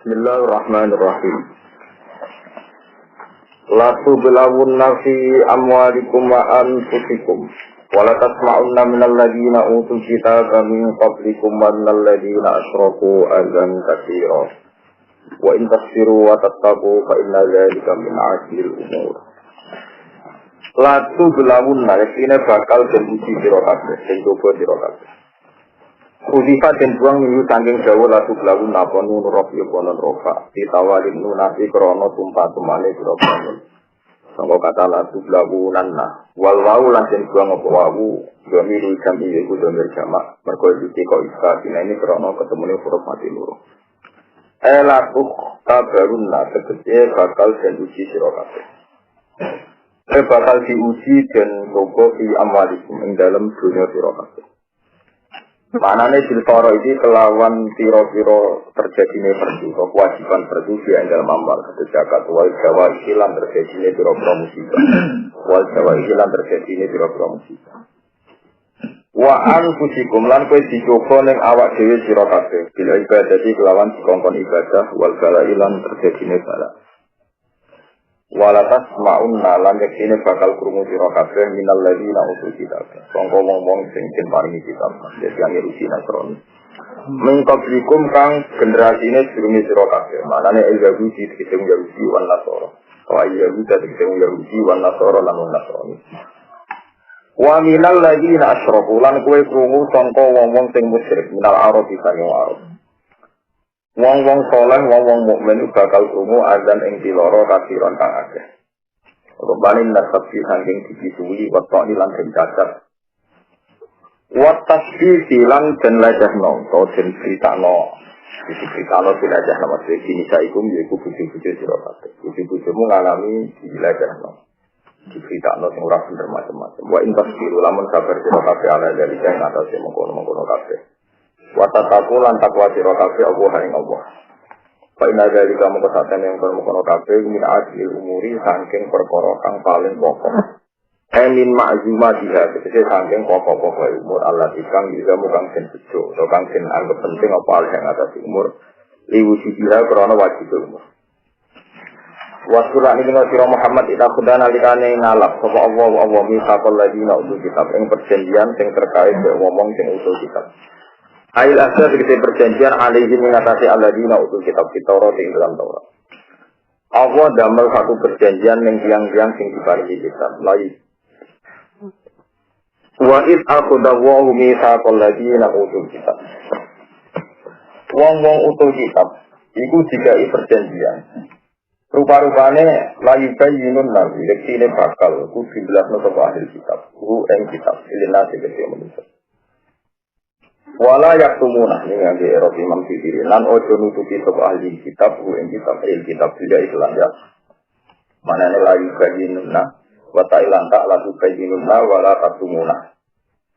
Bismillahirrahmanirrahim. La tublawunna fi amwalikum wa anfusikum wa la tasma'unna minal ladina utul kitaba min qablikum wa minal ladina asyraku azan katsira wa in tasbiru wa tattaqu fa inna dzalika min 'azmil umur. La tublawunna yakine bakal diuji sira kabeh, sing coba sira kabeh. Kudifa dan buang minggu tangking jauh latu belawu naponu nurofi bonon rofa ditawalin nunasi krono tumpah tumane birobanun sangka kata latu belawu nanna wal wawu lansin buang apa wawu domiru jami yiku domir jamak merkoi juti kau iska ini krono ketemunya huruf mati luru latu tabarunna tegesi bakal dan uji sirokabe bakal diuji dan logo fi amwalikum ing dalam dunia sirokabe. Manane silfaro ini kelawan piro-piro terjadinya perdu, kewajiban perdu di dalam amal kejagat wal jawa isilan terjadinya piro-piro musibah, wal jawa isilan terjadinya piro-piro musibah. Wa anfusikum lan kowe dicoba ning awak dhewe sira kabeh, bila ibadah iki kelawan dikongkon ibadah wal bala ilan terjadinya bala. Walatas ma'unna lan yektine bakal krungu sira kabeh minal ladina utul kitab. Sangka wong-wong sing den paringi kitab, dadi ngirusi nasrani. Mengkablikum kang generasine durunge sira kabeh. Manane Yahudi dikete Yahudi wan Nasara. Wa Yahudi dikete Yahudi wan Nasara lan Nasrani. Wa minal ladina asyraku lan kowe krungu sangka wong-wong sing musyrik minal Arabi saking Arab. Wong-wong soleh, wong-wong mukmin bakal krungu azan ing diloro kasiron kang akeh. Rubanin nasab saking dibisui watok lan den cacat. Wat tasbih silang den lajahno, to den critano. Critano dilajahno maksud iki saikum yaiku bojo-bojo sira kabeh. Bojo-bojomu ngalami dilajahno. Critano sing ora bener macam-macam. Wa intasbiru lamun sabar sira kabeh ala dari sing atase mengkono-mengkono kabeh. Watataku lan takwa sira kabeh Allah ing Allah. Fa inna dzalika mukasatan yang kono kabeh min ajlil umuri saking perkara kang paling pokok. Emin ma'zumatiha tegese saking pokok-pokok umur Allah ikang juga mukang den bejo utawa kang den anggap penting apa hal yang atas umur liwujidiha krana wajib umur. Wasura ini sira Muhammad ita khudana likane ngalap sapa Allah misaqal ladina utul kitab ing perjanjian sing terkait mek ngomong sing utul kitab. Ail asal begitu perjanjian alaihi mengatasi aladina utul kitab Taurat ing dalam Taurat. Allah damel satu perjanjian yang tiang-tiang sing diparingi kitab. Lain. Wa id aqdawu mitsaqal ladina utul kitab. Wong-wong utul kitab iku dikai perjanjian. Rupa-rupane layu bayyinun nabi yektine bakal ku dibelasno sapa ahli kitab. Ku ing kitab ilina tegese manusa. Wala yaktumuna ini yang di Eropa Imam Sibiri lan ojo nutupi sapa ahli kitab ku ing kitab tidak Islam ya. Manane layu bayyinuna wa ta'ilanta la tubayyinuna wala taktumuna.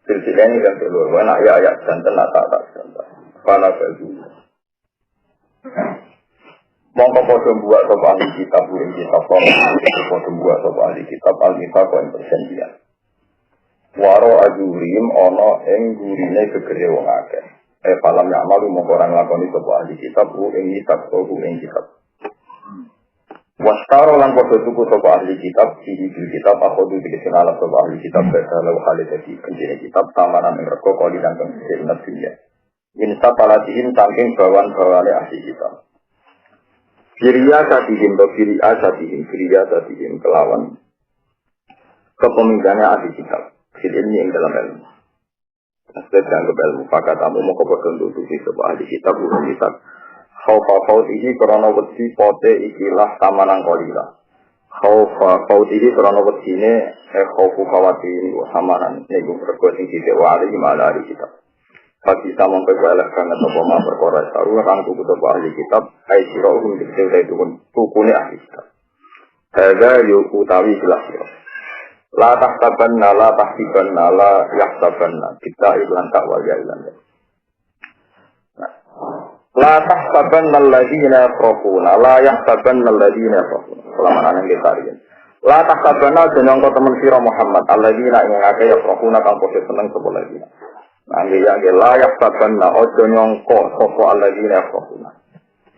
Silsilahnya kan keluar wana ayat santen tak santen. Fala baju. Mongko padha buat sapa ahli kitab ku ing kitab padha buat sapa ahli kitab al-kitab ing perjanjian. Waro ajurim ono ing gurine gegere wong akeh. Falam ya malu mongko ora nglakoni sapa ahli kitab ku ing kitab. Wastaro lan padha tuku sapa ahli kitab iki kitab akhodu dikenalan sapa ahli kitab kalau hale dadi kenjene kitab tamanan ing rego kali dan kenjene dunya. Insa palatihim saking bawan-bawane ahli kitab. Kiriya satihim kelawan kepemimpinan ahli kitab. Ini yang dalam ilmu. Aspek dianggap ilmu. Fakat kamu mau kepada untuk sebuah ahli kitab bukan kitab. Khawfa-khawtihi karena wedi pote ikilah tamanang kolila. Khawfa-khawtihi karena wedi ini khawfu khawati samanan. Ini berkuating tidak wali gimana ahli kitab. Bagi sama kegualah karena sebuah perkara saru rangku sebuah ahli kitab. Aisyirahum dikisah itu pun tukune ahli kitab. Hada yu utawi jelas ya. La tahtabanna la tahtibanna la yahtabanna kita iklan takwal ya ilan. La tahtabanna alladhina yafraquna la yahtabanna alladhina yafraquna. Selama kita riyen. La tahtabanna jeneng temen sira Muhammad alladhina ing akeh yafraquna kang padha seneng sapa ladina. Nangge ya la yahtabanna ojo nyangka sapa alladhina yafraquna.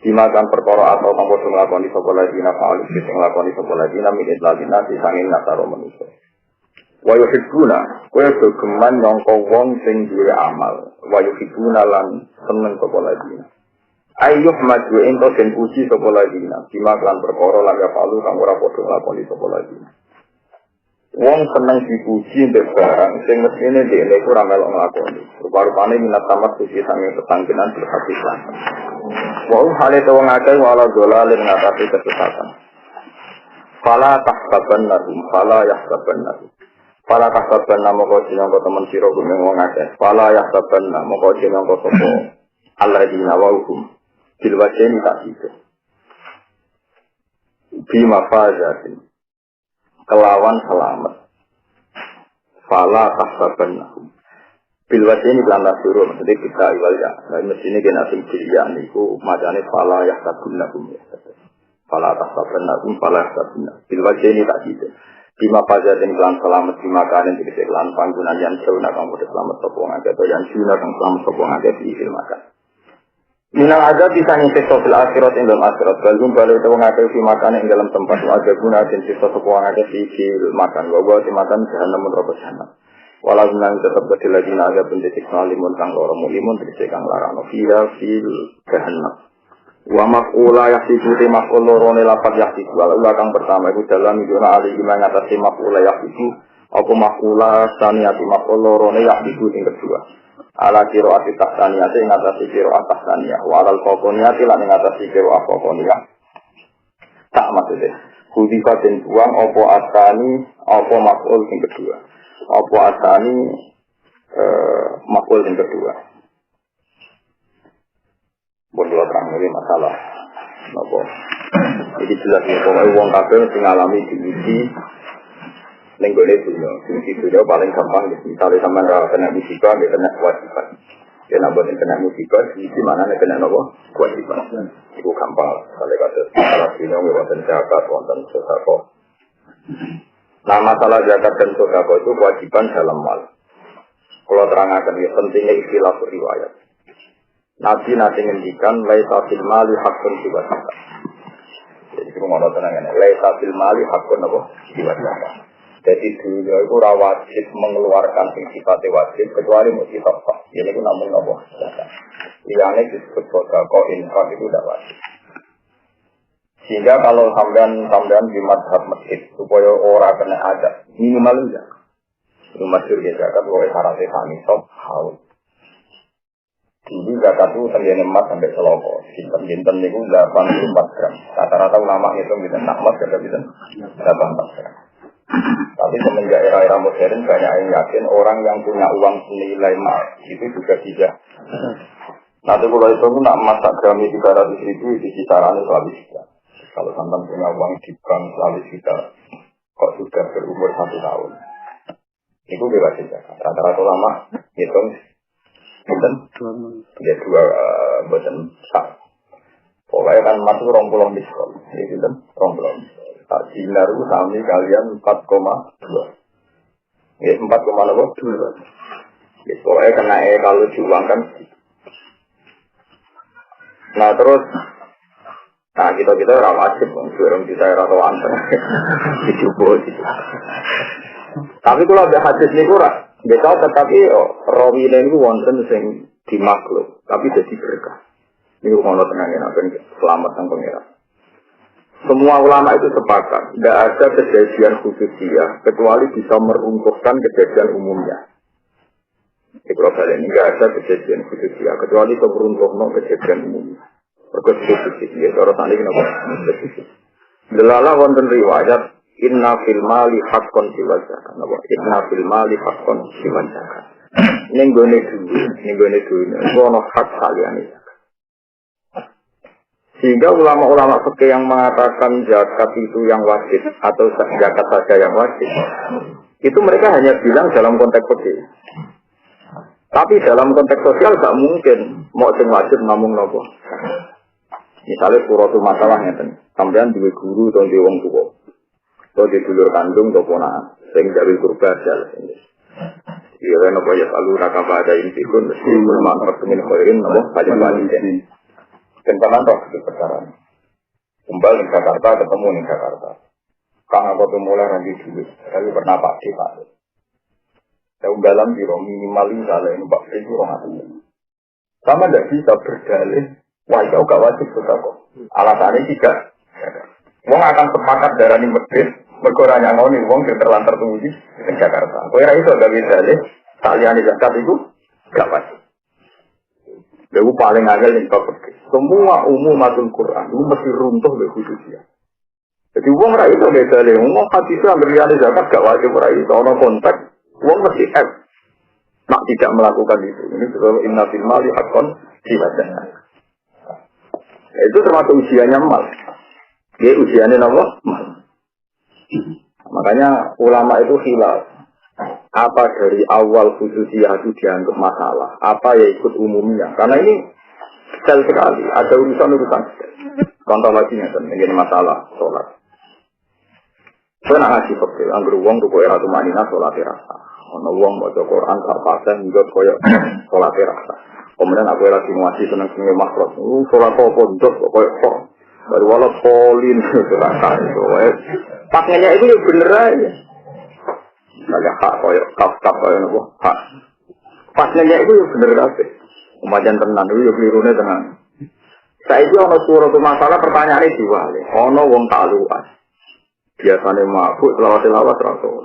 Dimakan perkara atau tanpa nglakoni sapa ladina fa'al sing nglakoni sapa ladina min ladina disanging ngataro manusa. Wa yuhibbuna kowe geman nyangka wong sing duwe amal. Wa yuhibbuna lan seneng sapa ladina. Ayyuh maju ento den puji sapa ladina. Dimakan perkara lan ya fa'alu kang ora padha nglakoni sapa ladina. Wong seneng dipuji mbek barang sing mestine dhekne ora melok nglakoni. Rupa-rupane minat tamat suci sange petangkenan berhati-hati. Wa hale to wong akeh wala dolalin ngatasi kesesatan. Fala tahsabannarum fala yahsabannarum. Fala tahsabanna moko jenengko temen sira gumeng wong akeh. Fala yahsabanna moko jenengko sapa alladzina wa'hum bil wajeni tak itu. Bima fazatin kelawan selamat. Fala tahsabannarum bil wajeni lan suruh maksudnya kita iwal ya. Nah mestine kena sing cirian niku macane fala yahsabannarum ya. Fala tahsabannarum fala yahsabanna bil wajeni tak itu. Bima fazatin lan selamat bima karen dikese lan panggonan yang sauna kang bodho selamat sapa ngake to yang sauna kang selamat sapa ngake di ilmakan. Minang ada bisa nyisik fil akhirat ing dalam akhirat balum balik itu ngake fi makan ing dalam tempat ada guna dan sisa sapa ngake di makan wa di makan jahanam neraka jahanam. Walau nang tetap gede lagi naga pendidik salimun kang loro mulimun dikese kang larano fiha fil jahanam. Wa maqula yahsibu te maqula rone lapat yahsibu wala kang pertama iku dalam yuna ali gimana ngatasi maqula yahsibu apa maqula saniyati maqula rone yahsibu sing kedua ala kiro ati tahsaniyati ngatasi kiro tahsaniyah wa alal qoqoniyati lan ngatasi kiro qoqoniyah tak maksudnya kudika den buang apa asani apa maqul sing kedua apa asani maqul sing kedua. Bodoh terang ini masalah, nopo. Jadi jelas ya, kalau uang kabel mengalami diisi, lenggolnya dunia, diisi dunia paling gampang. Misalnya sama kena musibah, dia kena kewajiban. Dia nampak kena musibah, di mana dia kena nopo kewajiban. Itu gampang. Kalau kata masalah dunia, wonten zakat, wonten sedekah. Nah masalah zakat dan sedekah itu kewajiban dalam mal. Kalau terangkan ya pentingnya istilah riwayat. Nabi nanti ngendikan laisa fil mali haqqun siwa zakat. Jadi ngono tenan ngene, laisa fil mali haqqun apa siwa zakat. Jadi dunia itu ora wajib mengeluarkan sing sifatnya wajib kecuali mesti tafsir. Ini ku namung apa zakat. Liyane disebut sedekah infak itu tidak wajib. Sehingga kalau sampean di mazhab masjid supaya ora kena azab, minimal ya. Rumah surga zakat wae syaratnya kami sok haul. Dulu zakat itu terjadi emas sampai seloko. Sinten itu 84 gram. Rata-rata ulama itu bisa emas juga bisa 84 gram. Tapi semenjak era-era modern banyak yang yakin orang yang punya uang senilai emas itu juga bisa. Nanti kalau itu nak emas gram 300 ribu di kisaran selalu bisa. Kalau sampai punya uang di bank selalu bisa. Kok sudah berumur 1 tahun. Itu bebas zakat. Rata-rata ulama hitung. Dia dua badan sak. Pokoknya kan masuk 20 miskol. Itu kan 20. Tak dinar sami kalian 4,2. Ya 4,2. Ya pokoknya kena kalau diuangkan. Nah terus, nah kita ora wajib orang kita ora tau anten. Dicoba gitu. Tapi kalau ada hadis ni kurang. Betul, tetapi rawi ini wonten sing dimakhluk, tapi jadi berkah. Ini mau tenangin apa ini selamat sang pengira. Semua ulama itu sepakat, tidak ada kejadian khususnya kecuali bisa meruntuhkan kejadian umumnya. Di global ini tidak ada kejadian khususnya kecuali bisa meruntuhkan kejadian umumnya. Khususnya, orang tadi kenapa? Delala wonten riwayat. Inna fil mali haqqon siwa zakat. Inna fil mali haqqon siwa zakat. Ning gone dunya, ono hak saliyane zakat. Sehingga ulama-ulama fikih yang mengatakan zakat itu yang wajib atau zakat saja yang wajib, itu mereka hanya bilang dalam konteks fikih. Tapi dalam konteks sosial gak mungkin mau sing wajib namung nopo. Misalnya suratul masalah ngeten, sampean duwe guru utawa duwe wong tuwa. Atau di dulur kandung atau ponaan sehingga dari kurba jalan ini. Iya kan apa ya kalau nakabah ada intikun mesti bermanfaat dengan khairin apa banyak banyak ini. Tentang roh itu perkara. Kembali ke Jakarta, ketemu di Jakarta. Kang aku tuh mulai nanti dulu, tapi pernah pakai Pak. Saya dalam biro minimal misalnya ini Pak itu orang sama tidak bisa berdalih. Wah, itu gak wajib sudah kok. Alasannya tidak. Wong akan sepakat darah ini medit, berkurangnya ngoni, wong terlantar tunggu di Jakarta. Kau kira itu agak bisa deh. Talian di zakat itu gak wajib. Lalu paling agak yang kau pergi. Semua umumatul Quran itu mesti runtuh dari khususnya. Jadi wong rai itu beda deh. Wong hati itu ambil di zakat gak wajib rai itu. Ono konteks, wong mesti F. Nak tidak melakukan itu. Ini sebab inna fil mali hakon jiwatan. Itu termasuk usianya mal. Dia usianya apa? Mal. Makanya ulama itu khilaf. Apa dari awal khususiyah itu dianggap masalah? Apa ya ikut umumnya? Karena ini detail sekali. Ada urusan-urusan. Contoh lagi ini masalah sholat. Saya nak ngasih fakir. Anggur uang tuh koyok ratu manina sholat rasa. Ono uang baca Quran karpasen juga koyok sholat rasa. Kemudian aku lagi ngasih seneng-seneng makhluk. Sholat apa untuk koyok kok. Baru walau polin rasa itu. Pakainya itu ya bener aja. Ada hak koyok kaf koyok nopo hak. Pakainya itu ya bener aja. Umajan tenan itu ya kelirunya tenan. Saya itu ono surat masalah pertanyaannya diwali. Ono wong tak luas. Biasanya mabuk selawat rasul.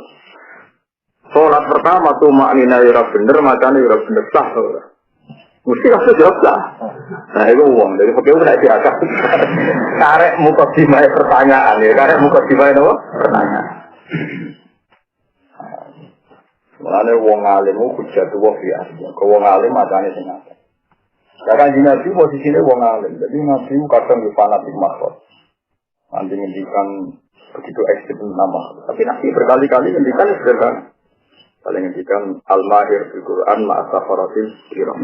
Sholat pertama tuh maknina ira bener, macamnya ira bener sah. Mesti kasih jawab sah. Nah itu uang dari fakir udah diangkat. Karek muka dimai pertanyaan ya, karek muka dimai apa? Pertanyaan. Mulanya uang alim hujat tuh biasa. Ke uang alim macamnya sengaja. Karena di nabi posisinya uang alim, jadi nabi kadang di fanatik makhluk. Nanti ngendikan begitu ekstrim nama. Tapi nabi berkali-kali ngendikan sederhana. Paling ngendikan al-mahir bil Quran ma'asafaratil kiram.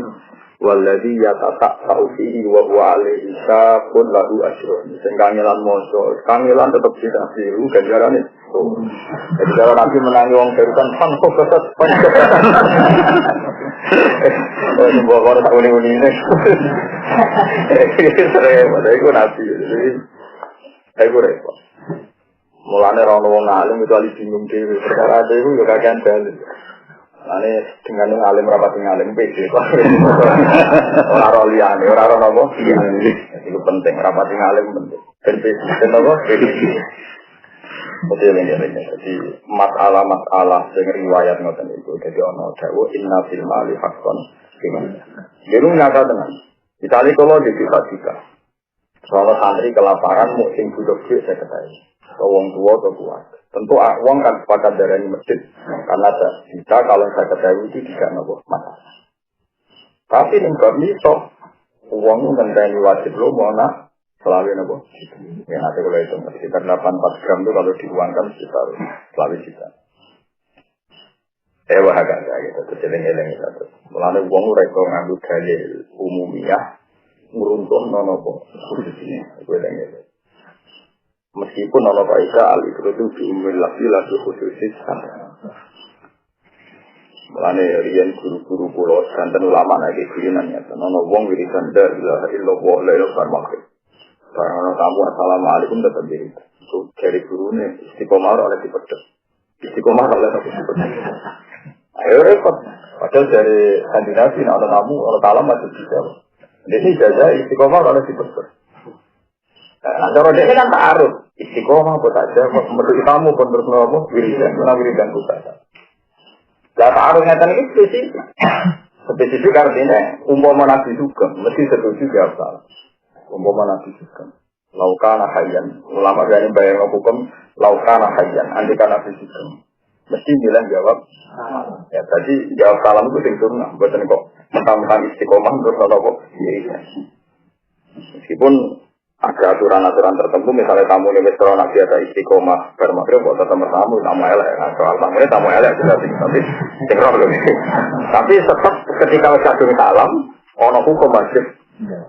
Walladhi yatata'u fihi wa huwa alaihi syabun lahu asyrun. Kangelan moso, kangelan tetap tidak siru ganjarannya. Jadi kalau nabi menangi orang berukan panko kesat. Sebuah orang tak uni-uni ini. Itu nabi. Itu repot. Mulanya orang wong alim itu alih bingung dewi. Perkara ada itu juga kagian dalil. Mulanya dengan yang alim rapat yang alim beda. Orang liane, orang apa? Itu penting, rapat yang alim penting. Dan beda apa? Betul ini. Jadi masalah dengan riwayat ngoten itu. Jadi ono dawu inna fil mali hakon. Jadi nyata dengan. Misalnya kalau di kita soal santri kelaparan musim butuh duit saya ketahui. Wong tua atau kuat. Tentu uang kan sepakat darah ini masjid. Karena kita kalau saya ketahui itu tidak nopo masalah. Tapi yang kami so uang mendani wajib lo mau nak selalu nopo. Ya nanti kalau itu sekitar 84 gram itu kalau diuangkan sekitar selalu juta. Bahagia saya gitu. Terjeleng-jeleng gitu. Mulanya uang mereka ngambil dalil umumiyah meruntuh nopo khususnya. Jeleng-jeleng. Meskipun Allah Taala al-ikratu diumil lagi khususis Mulane riyen guru-guru kula santen ulama lagi kulinannya ana wong wiridan la ilaha illallah la ilaha illallah. Para tamu assalamualaikum tetap diri. So dari gurune istiqomah oleh dipedhot. Istiqomah oleh dipedhot. Ayo repot. Padahal dari kandidasi ana tamu ana talam masih bisa. Jadi jaga istiqomah oleh dipedhot. Nah, cara dia kan ta'aruf. Istiqomah buat aja, menurut kamu pun terus ngomong wiridan buta. Lah ta'arufnya tadi itu spesifik artinya umpama nabi juga, mesti setuju jawab salah. Umpama nabi juga. Laukana hayyan, ulama dari bayang hukum laukana hayyan, andika nabi juga. Mesti bilang jawab. Ya tadi jawab salam itu sempurna, buatan kok mentang-mentang istiqomah terus atau kok wiridan. Meskipun ada aturan-aturan tertentu, misalnya tamu ini kalau nak ada istiqomah bermakna buat tetap tamu elek, soal tamu ini tamu elek sudah tapi tinggal loh. Tapi tetap ketika kadung salam, ono hukum wajib,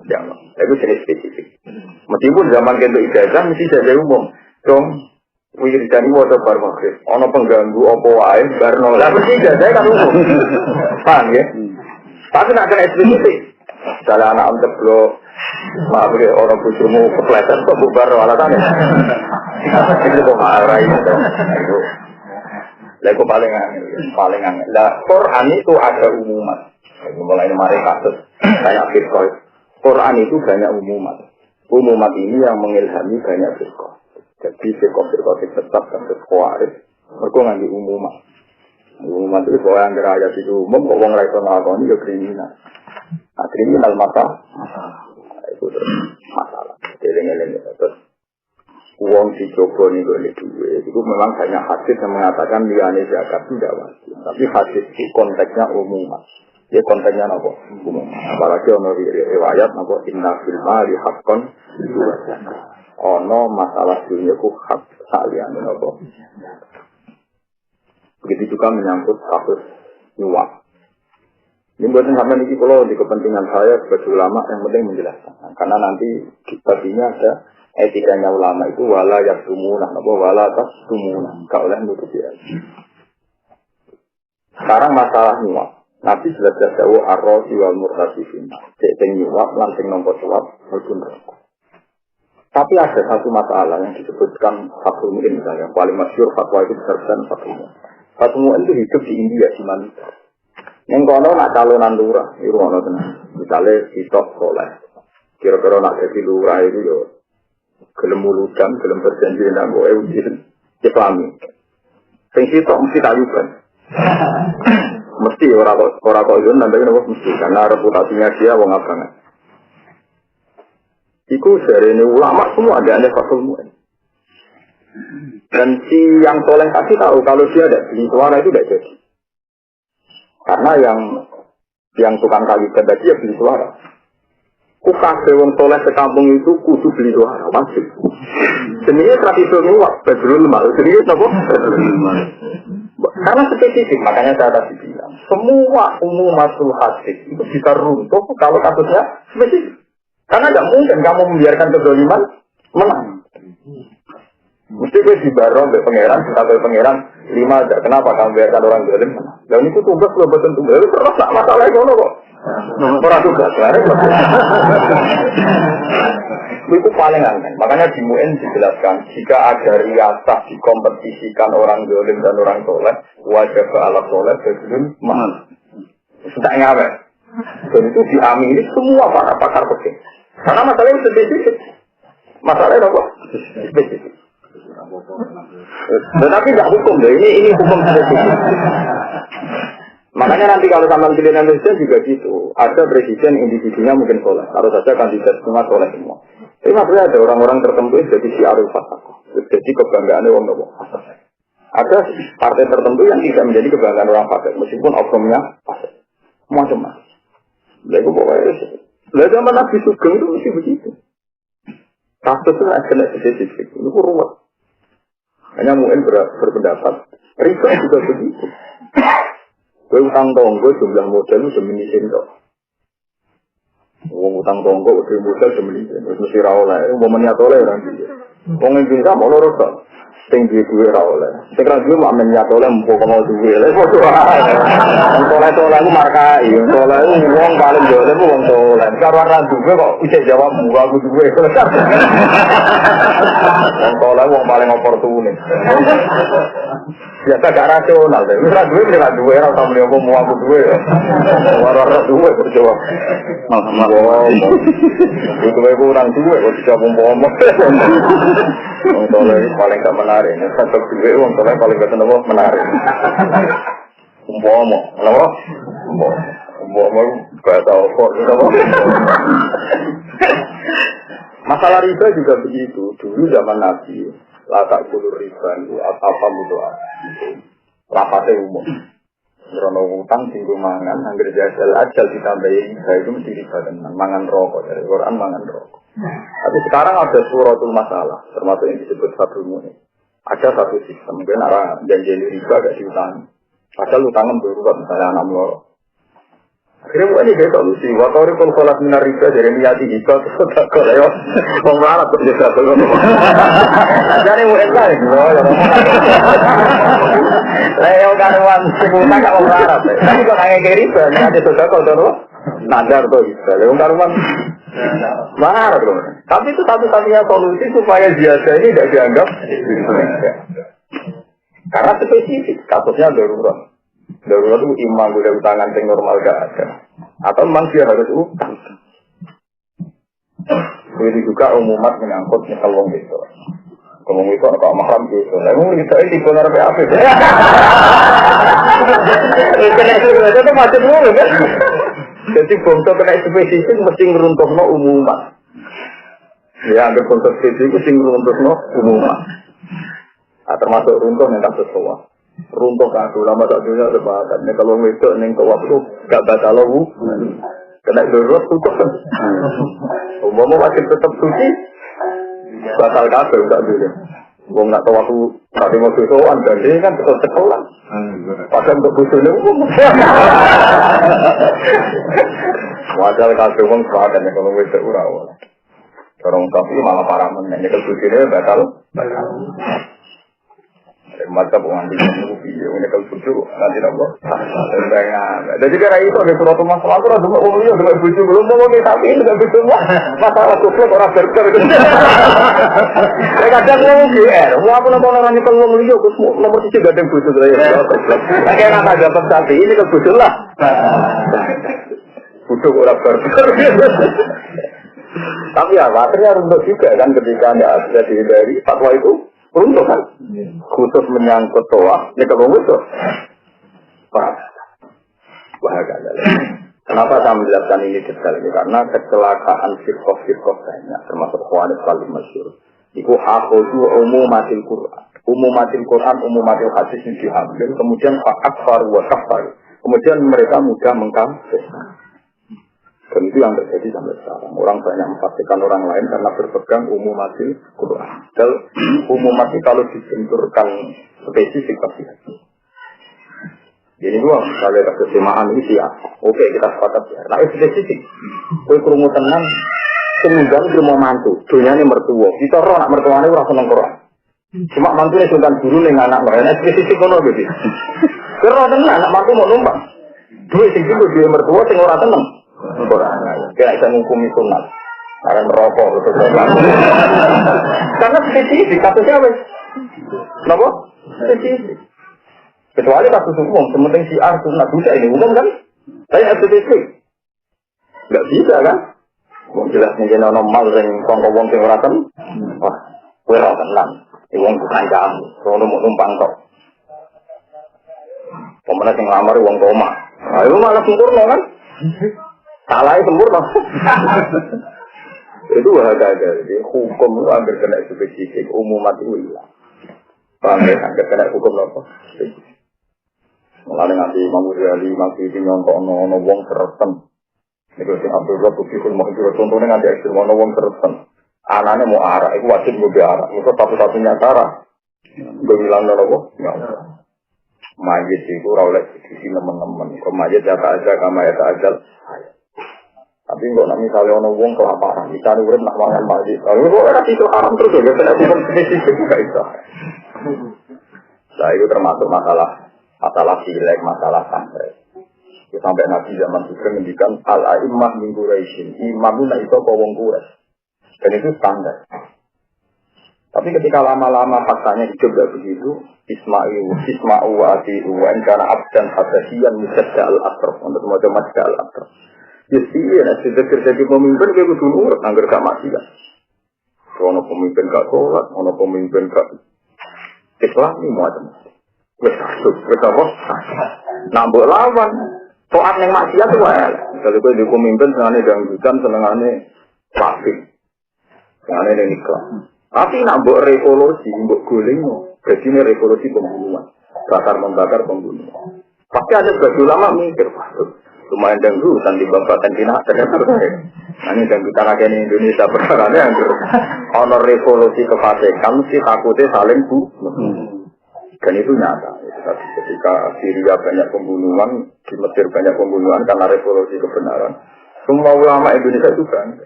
jangan. Itu jenis spesifik. Meskipun zaman kita ijazah mesti ijazah umum, dong. Wiridan itu ada bermakna, ono pengganggu opo wae, barno. Lah mesti ijazah kan umum, paham ya? Tapi nak kena spesifik. Misalnya anak ceblok, maaf ya orang bujumu kepleset kok bubar alasannya. Itu kok marah itu. Lagu paling angin. Nah, Quran itu ada umuman. Mulai mari kasus kayak Bitcoin. Quran itu banyak umuman. Umuman ini yang mengilhami banyak Bitcoin. Jadi Bitcoin tetap kasus kuaris. Mereka ngambil umuman. Umuman itu bahwa yang ayat itu umum, kok orang rakyat melakukan itu kriminal. Nah, kriminal itu masalah. Jadi terus uang si Joko ini boleh duit. Itu memang banyak hadis yang mengatakan liane zakat tidak wajib. Tapi hadis itu konteksnya umum. Dia konteksnya apa? Umum. Apalagi ono riwayat apa inna fil mali haqqan ono masalah dunia ku hak saliyane apa. Begitu juga menyangkut kasus nyuap. Ini buatan sampai ini kalau di kepentingan saya sebagai ulama yang penting menjelaskan. Karena nanti baginya ada etikanya ulama itu wala yasumunan apa wala tasumunan kalau oleh nutupi. Sekarang masalah nyuap. Nabi jelas-jelas tahu arrosi wal murtasifin. Cek nyuap langsung nombor suap maupun rokok. Tapi ada satu masalah yang disebutkan Fathul Mu'in misalnya. Yang paling masyhur fatwa itu berdasarkan Fathul Mu'in. Fathul Mu'in itu hidup di India di Malaysia. Yang kono nak calonan lurah, itu kono tenan. Misalnya sitok soleh. Kira-kira nak jadi lurah itu yo gelem muludan, gelem berjanji nang kowe ujian Islami. Sing sitok mesti tayuban. Mesti ora kok yo nambah nopo mesti karena reputasinya dia wong abangan. Iku jarene ulama semua ada Fathul Mu'in. Dan si yang soleh tadi tahu kalau dia ada beli suara itu tidak jadi. Karena yang tukang kayu tadi ya beli suara. Kukah wong soleh sekampung itu kudu beli suara, wajib. Jenisnya tradisi nyuap, bedrul mal. Jenisnya apa? Karena spesifik, makanya saya tadi bilang, semua umumatul hadis itu bisa runtuh kalau kasusnya spesifik. Karena tidak mungkin kamu membiarkan kezaliman menang. Mesti gue dibarong oleh pangeran, sampai pangeran 5 aja. Kenapa kamu biarkan orang zalim? Dan itu tugas lo betul tugas. Itu terus tak masalah itu kok. Orang tugas, itu paling aneh. Makanya di Mu'in dijelaskan jika ada riasah dikompetisikan orang zalim dan orang soleh, wajib ke alat soleh sebelum mahal. Tidak ngapain. Dan itu diamini semua para pakar fikih. Karena masalahnya spesifik. Masalahnya apa? Spesifik. Tetapi tidak hukum deh. Ini hukum spesifik. Makanya nanti kalau sama pilih Indonesia juga gitu. Ada presiden individunya mungkin soleh. Harus saja kandidat semua soleh semua. Tapi maksudnya ada orang-orang tertentu jadi syiarul fasaq. Jadi kebanggaannya orang nopo. Ada partai tertentu yang tidak menjadi kebanggaan orang fasik meskipun oknumnya fasik. Macam-macam. Lalu pokoknya zaman Nabi Sugeng itu mesti begitu. Kasus itu kena spesifik. Itu ruwet. Hanya mungkin berpendapat. Riba juga begitu. Gue utang tonggo jumlah modal itu seminisin kok. Wong utang tonggo udah modal seminisin. Mesti rawoleh. Mau meniat oleh orang dia. Wong Indonesia mau lorot kok. Tinggi duwe ra oleh. Sing ra duwe mak menyat oleh mbok mau duwe. Lha padha ae. Wong soleh ku markai, wong soleh ku wong paling jole ku wong soleh. Karo ra duwe kok isih jawab aku duwe. Wong soleh wong paling oportunis. Biasa gak rasional deh. Wis ra duwe ra tau mlebu mau aku duwe. Ora duwe kok jawab. Alhamdulillah. Itu ku orang duwe kok dijawab omong-omong. Wong soleh paling gak menarik. Ini satu duit, wong soleh paling gak tenang menarik. Umpomo, kenapa? Umpomo, gak tau kok. Masalah riba juga begitu. Dulu zaman Nabi, latak kulur riba itu apa mudoa. Lapatnya umum. Karena utang singgung mangan, hampir jajal ajal ditambahin riba itu mesti riba tenan. Mangan rokok, dari Quran mangan rokok. Tapi sekarang ada suratul masalah, termasuk yang disebut Fathul Mu'in. Ada satu sistem, mungkin arah janji riba gak diutangi. Padahal utangan berurat, misalnya anak melo. Akhirnya bukan ini solusi. Watori pun sholat minar riba dari niati riba, terus tak kok lewat. Mau melarat terus juga. Jadi mungkin lah, lewat karuan, sing utang gak mau melarat. Tapi kok nangis ke riba, niati sudah kok, Nadar tuh bisa. Leung karuan marah tuh. Tapi itu satu-satunya solusi supaya biasa ini tidak dianggap karena spesifik. Kasusnya darurat. Darurat itu imam boleh utangan yang normal gak ada. Atau memang dia harus utang. Begitu juga umumat menyangkut nyekal wong itu. Ngomong itu kok mahram gitu. Lah ngomong itu tipe ngarep apa? Kena itu macam ngono kan. Jadi bangsa kena spesifik mesti ngruntuhno umuman. Ya, ada bangsa spesifik mesti ngruntuhno umuman. Termasuk runtuh yang tak sesuai. Runtuh kado lama tak dunia sepakat. Nek kalau wedok ning waktu gak batal lu. Kena darurat tutup. Umumnya masih tetap suci. Batal kabel tak dulu. Wong nak tahu aku tadi mau susuan dan dia kan betul sekolah. Padahal untuk busuknya umum. Batal kabel wong sepakat ya kalau wedok urawa. Orang tapi malah parah menanya kalau busuknya batal. Mata bukan di sini video ini kalau bujuk nanti nambah. Jadi karena itu ada suatu masalah tu ada umumnya dengan bujuk belum mau tapi dengan bujuk masalah kuplek orang berker. Saya kadang ngomong GR, walaupun orang nyekel ngomong dia nomor 3 gak ada bujuk saya. Kayak nak dapat satu ini kan bujuk lah. Bujuk orang berker. Tapi ya waternya runtuh juga kan ketika anda ada dari fatwa itu. Untuk kan, khusus menyangkut toa, ya kalau khusus, bahagia. Kenapa saya menjelaskan ini detail ini? Karena kecelakaan firqah banyak, termasuk khawarij paling masyhur. Iku hakku umumatil Quran, umumatil hadis yang diambil, kemudian akfar wa kafar, kemudian mereka mudah mengkafirkan. Dan itu yang terjadi sampai sekarang. Orang banyak memfastikan orang lain karena berpegang umumatil Quran. Dan umumatil kalau dibenturkan spesifik pasti. Jadi gua kalau ada kesemaan ini ya, oke kita sepakat ya. Nah spesifik, kue kerungu tenang, seminggu dia mau mantu, dunia ini mertua. Kita roh anak mertuanya orang seneng Quran. Cuma mantunya sultan guru dengan anak mereka spesifik kono gitu. Kerana tenang, anak mantu mau numpang. Dua sing dia mertua, sing orang seneng. Kira bisa menghukumi sunat karena merokok betul. Karena spesifik kasusnya apa? Kenapa? Spesifik. Kecuali kasus umum, sementing siar sunat bisa ini umum kan? Saya spesifik. Gak bisa kan? Wong jelasnya jadi normal yang kongkong sing oraten. Wah, kue oraten lan. Wong bukan kamu, soalnya mau numpang kok. Pemenang yang ngelamar wong koma. Ayo malah sempurna kan? Salahnya sempurna. Itu bahagia. Jadi hukum itu hampir kena spesifik. Umumat itu hilang. Hampir kena hukum apa? Mulai nanti Imam Ghazali masih nyontok no wong sereten. Itu sing Abdullah Tufikul Mahjur. Contohnya nanti ekstrim no wong sereten. Anaknya mau arah. Itu wajib gue arah. Itu satu-satunya cara. Gue bilang no. Majid itu rawlek di teman-teman. Kalau majid jata aja, kama jata aja. Tapi kalau misalnya orang wong kelaparan, misalnya urip nak mangan majid. Kalau orang itu haram terus ya, kena hukum spesifik juga itu. Nah itu termasuk masalah silek, masalah santri. Itu sampai Nabi zaman Sugeng mendikan al-a'immah min Quraisyin. Imam itu kok wong Quraisy. Dan itu standar. Tapi ketika lama-lama faktanya hidup gak begitu, Isma'u wa ati'u wa inkana abdan hadasiyan mujadda al-atraf. Untuk semacam majda al-atraf. Jadi ya, sudah terjadi pemimpin kayak gitu nurut, anggar gak mati kan. Kalau pemimpin gak sholat, kalau pemimpin gak Islam ini macam-macam. Wes apa? Nambah lawan. Soal yang maksiat itu ya. Kalau gue di pemimpin senangnya dangdutan, senangnya pasti, senangnya nikah. Tapi nambah revolusi, nambah guling, jadi ini revolusi pembunuhan, bakar pembunuhan. Pasti ada sebagian ulama mikir, lumayan dangdutan di Bapak Cina ternyata ini dangdutan aja di Indonesia perkaranya yang honor revolusi kefasikan mesti takutnya saling dan itu nyata. Ketika Syria banyak pembunuhan, di Mesir banyak pembunuhan karena revolusi kebenaran. Semua ulama Indonesia itu kan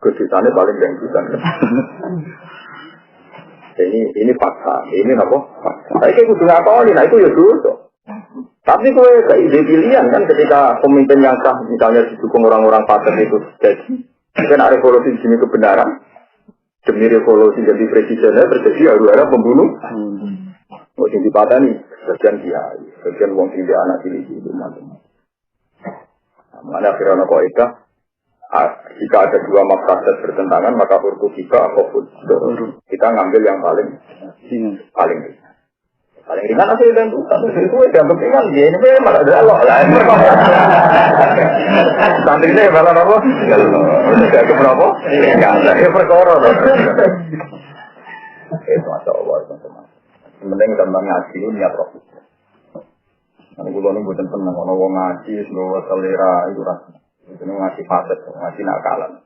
kesusahannya paling dangdutan. Ini fakta, ini apa? Fakta. Tapi kayak kudu ngakoni, nah itu ya dulu. Tapi gue gak ide pilihan kan ketika pemimpin yang sah misalnya didukung orang-orang paten itu jadi kan revolusi di sini kebenaran demi revolusi jadi presidennya terjadi ada pembunuh yang dipatani bagian kiai bagian wong sing anak ini itu macam mana firman kaidah jika ada dua mafsadat bertentangan maka urku kita apapun kita ngambil yang paling ringan aja dan itu udah penting kan dia ini malah ada loh lah santri ini malah apa udah ke berapa ya saya perkara loh masya Allah teman-teman penting tentang ngaji itu niat roh nanti gue nih bukan tenang kalau gue ngaji sebuah selera itu rasanya itu ngaji faset ngaji nakalan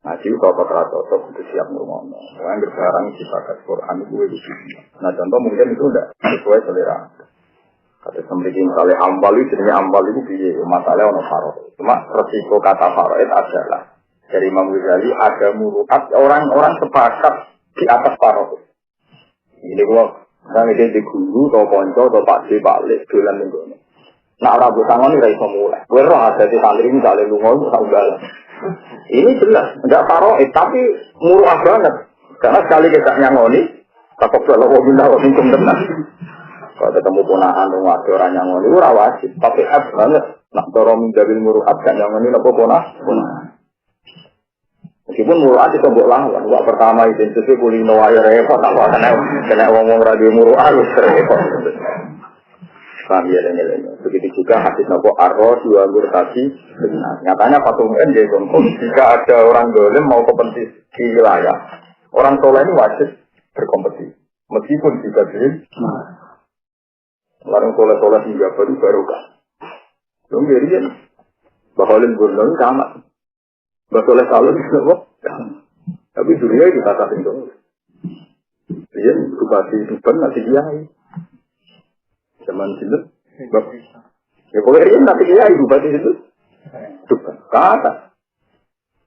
ngaji kalau cocok itu siap ngomong. Orang sekarang kita ke Quran itu nah contoh mungkin itu udah sesuai selera. Kata sembari misalnya ambal itu jenisnya ambal itu biaya masalah orang faroid. Cuma resiko kata faroid adalah dari Imam Ghazali ada muruat orang-orang sepakat di atas faroid. Ini gua orang itu di guru atau ponco atau pakde balik bulan minggu ini. Nah orang busangan ini iso mulai. Gue roh ada di santri misalnya lu ngomong tak ugal. Ini jelas, tidak faroid, tapi murah banget. Karena sekali kita nyangoni, takut kalau mau pindah ke minum tenang. Kalau ketemu ponakan rumah orang nyangoni, itu wajib. Tapi ab banget, nak dorong menjadi muruat kan nyangoni, apa ponakan. Meskipun muruat itu buat lawan. Wah pertama identitas kulino air repot, tak kena ngomong radio muruat, repot. Kami lain-lain. Begitu juga hadis nopo arroh dua tadi. Nyatanya patung N jadi contoh. Jika ada orang dolim mau kompetisi di wilayah, orang soleh ini wajib berkompetisi. Meskipun juga dolim, orang soleh hingga baru kan. Kemudian bahalin gurun sama. Basoleh salun nopo. Tapi dunia kita kasih dong. Dia bupati Tuban masih kiai. Zaman situ, ya pokoknya ini nanti dia ibu bati itu, bukan kata.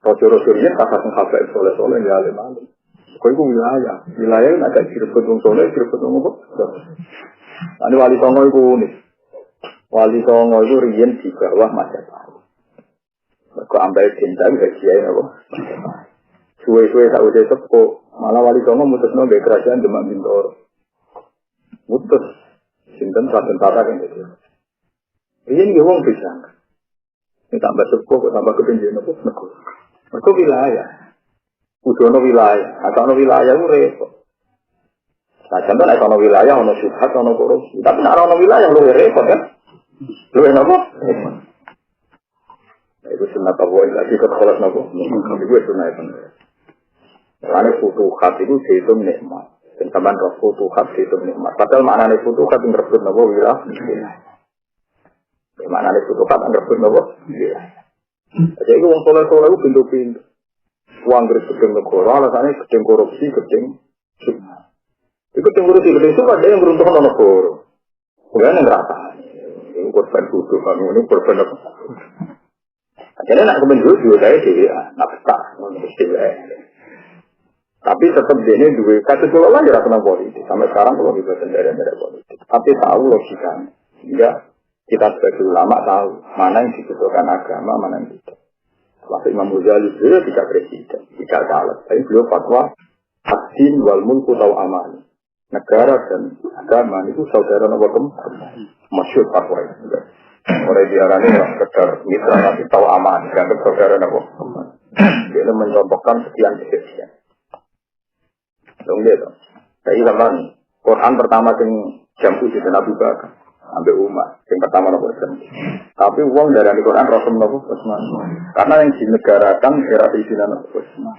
Rojo-rojo ini kata mengkabai soleh-soleh di alim-alim. Kau itu wilayah yang agak direbut soleh, direbut apa? Ini wali songo itu unik. Wali songo itu rian di bawah Majapahit. Kau ambil cinta juga dia apa? Suwe-suwe tak udah sepo, malah wali songo mutusno dari kerajaan Demak Bintoro. Mutus. Sinten saben tata kan gitu. Ini nggih wong bisa. Ini tambah sepuh kok tambah kepenjen apa nego. Mergo wilayah. Kudono wilayah, atau wilayah ku repot. Nah, contoh nek ana wilayah ana syubhat ana korupsi, tapi nek ana wilayah luwih repot kan. Luwih napa? Itu sunat apa lagi ke kelas napa? Iku sunat itu. Karena futuhat itu dihitung nikmat. Dan sampai roh futuhat itu nikmat. Padahal maknanya futuhat yang tersebut nopo wilayah. Maknanya futuhat yang tersebut nopo wilayah. Jadi itu orang soleh-soleh itu pintu-pintu. Uang geris gedeng negara, alasannya gedeng korupsi, gedeng sunnah. Itu gedeng korupsi, gedeng sunnah ada yang beruntung dengan negara. Bukan yang ngerasa. Ini korban butuh, ini korban apa. Akhirnya nak kemenjual saya dia, nak besar, tapi tetap dia ini dua kata kelola ya rasa politik. Sampai sekarang kalau bisa sendiri politik. Tapi tahu logikanya. Hingga kita sebagai ulama tahu mana yang dibutuhkan agama, mana yang tidak. Waktu Imam Ghazali beliau tidak presiden, tidak caleg. Tapi beliau fatwa ad-din wal mulku tahu aman. Negara dan agama itu saudara nomor masyhur fatwa itu. Oleh diarani sekedar mitra tapi tahu aman. Dianggap saudara nomor. Dia mencontohkan sekian. Dong gitu. Jadi zaman Quran pertama yang jam 7 dan Abu Bakar ambil umat yang pertama nomor 7. Tapi uang dari Quran Rasul Nabi Utsman. Karena yang dinegarakan era pimpinan Utsman.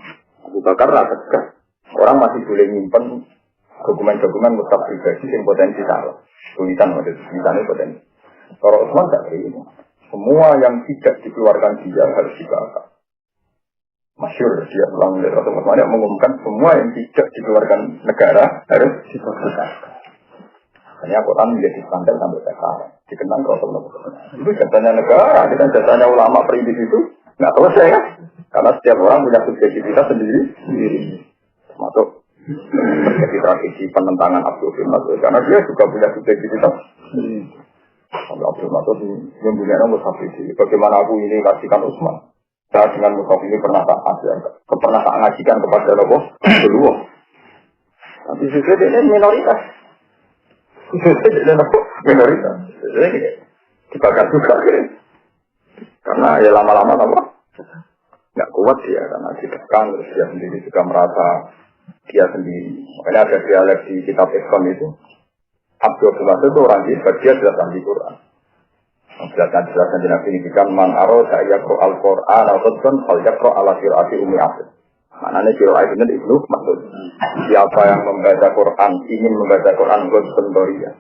Abu Bakar rakyat. Orang masih boleh nyimpen dokumen-dokumen mustahil pribadi yang potensi salah. Tulisan tulisannya potensi. Kalau Utsman tak ini. Semua yang tidak dikeluarkan dia harus dibakar. Masyur dia ulang dari Rasul Muhammad mengumumkan semua yang tidak dikeluarkan negara harus dibakar. Hanya Quran menjadi standar sampai sekarang. Dikenang Rasul Muhammad. Itu jatahnya negara, dengan jatahnya ulama perintis itu nggak selesai kan? Karena setiap orang punya subjektivitas sendiri. Termasuk terjadi tragedi penentangan Abdul Firman. Karena dia juga punya subjektivitas. Abdul Masud yang punya nama Musafiri. Bagaimana aku ini kasihkan Utsman? Saya dengan Musafiri pernah tak ngajikan kepada Allah kedua. Tapi sesuai dengan minoritas. Sesuai dengan minoritas. Jadi dibakar juga kan. Karena ya lama-lama apa? Nggak kuat dia karena ditekan terus dia sendiri juga merasa dia sendiri. Makanya ada dialek di kitab Islam itu. Abdul Masud itu orang dia jelaskan di Quran. Jelaskan jelas signifikan man aro saya pro al Quran atau kalau pro ala qiraati umi asr. Maknanya qiraat itu Ibnu Mas'ud. Siapa yang membaca Quran ingin membaca Quran Qur'an.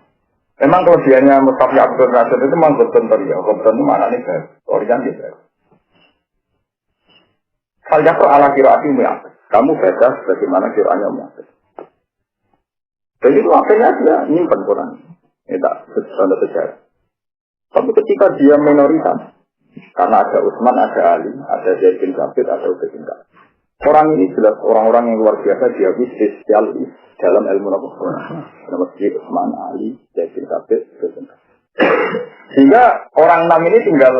Memang kelebihannya Mushaf Abdul Mas'ud itu memang Qur'an itu maknanya baik, original baik. Kalau pro ala qiraati umi asr. Kamu baca bagaimana qiraatnya umi asr. Jadi itu akhirnya dia nyimpan Quran. Ini tak standar sejarah. Tapi ketika dia minoritas, karena ada Utsman, ada Ali, ada Zaid bin Thabit, ada Ubay bin Ka'ab. Orang ini jelas orang-orang yang luar biasa dia spesialis dalam ilmu Quran. Seperti Utsman, Ali, Zaid bin Thabit, Ubay bin Ka'ab. Sehingga orang 6 ini tinggal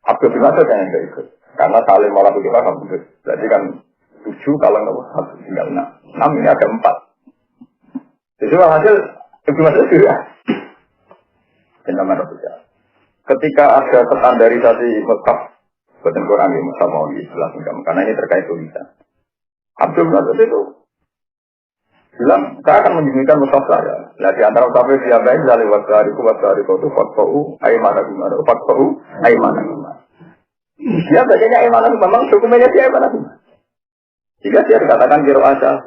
Abdul bin Mas'ud yang tidak ikut. Karena saling malah begitu kan. Berarti kan 7 kalau nggak 1 tinggal 6. 6 ini ada 4. Jadi hasil Ibnu Mas'ud juga. Ketika ada standarisasi mushaf buatan Quran di mushaf mau dijelaskan karena ini terkait tulisan. Abdul Mas'ud itu bilang saya akan menyembunyikan mushaf saya. Nah di antara mushaf siapa yang dari wasariku itu fakfau aimana gimana fakfau aimana gimana. Dia bacanya aimana memang dokumennya dia aimana gimana. Jika dia dikatakan kiro asal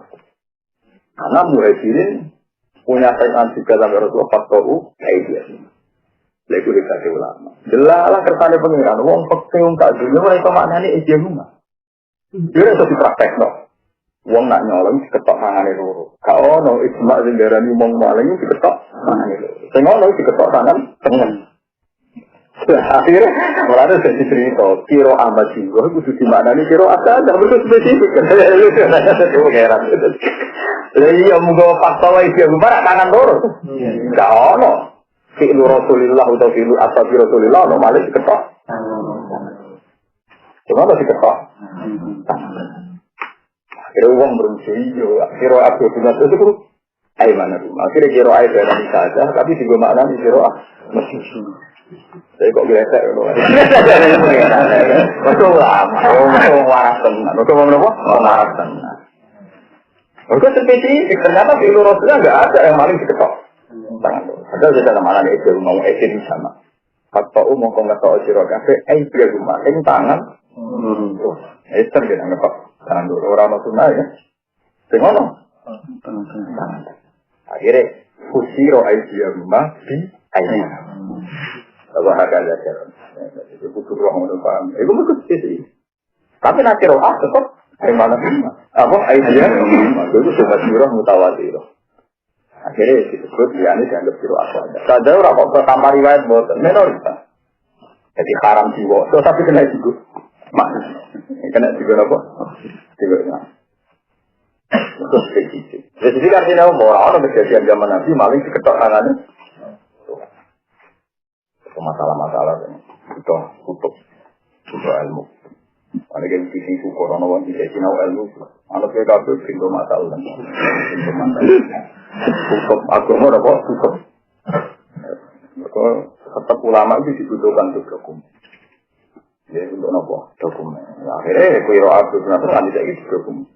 karena muhajirin punya saingan juga sampai Rasulullah fakfau aimana. Lego dikasih ulama. Jelalah kersane pengiran. Wong pekeh wong tak dunia mulai kemaknane ide rumah. Dia iso dipraktekno. Wong nak nyolong diketok tangane loro. Ka ono ijma sing darani mong maling diketok tangane loro. Sing ono diketok tangan tengen. Akhirnya ora ada cerita kiro Ahmad Jiwa kudu dimaknani kiro ada betul spesifik. Itu heran. Jadi ya muga fakta wae dia rumah tangan loro. Ka ono fi'lu Rasulillah atau fi'lu ashabi Rasulillah no malah diketok. Cuma masih diketok. Akhirnya uang beruntung yo. Kiro Abdul bin Mas'ud itu aimana rumah. Akhirnya kiro air dari saja, tapi juga makna di kiro masih. Saya kok gelesek loh. Betul lah. Mau waras tenan. Betul mau apa? Mau waras tenan. Betul spesifik. Ternyata fi'lu Rasulillah nggak ada yang maling diketok. Tangan tu. Ada juga nama anak itu mau esin sama. Atau mau kau nggak tahu siro kafe, dia rumah, tangan. Eser kita nggak tangan dulu orang masuknya ya. Tengok tangan. Akhirnya kusiro dia rumah di ayah. Apa harga dasar? Itu butuh ruang untuk paham. Itu betul sih. Tapi nanti roh tetap mana rumah. Apa ayah rumah itu sudah siro mutawatir. Akhirnya disebut dia ini dianggap kiro asal. Saja orang kok tambah riwayat boten minoritas. Jadi haram jiwa. So tapi kena juga. Mak. Kena juga apa? Juga. Itu spesifik. Spesifik artinya orang kejadian zaman Nabi maling diketok tangannya. Itu masalah-masalah itu tutup ilmu. Ada yang sisi syukur orang orang tidak sinau ilmu. Anak saya kabel pintu masalah. Hukum agama apa? Hukum. Tetap ulama itu dibutuhkan untuk dokumen. Jadi untuk apa? Dokumen. Akhirnya kiro abdul nanti tidak gitu dokumen.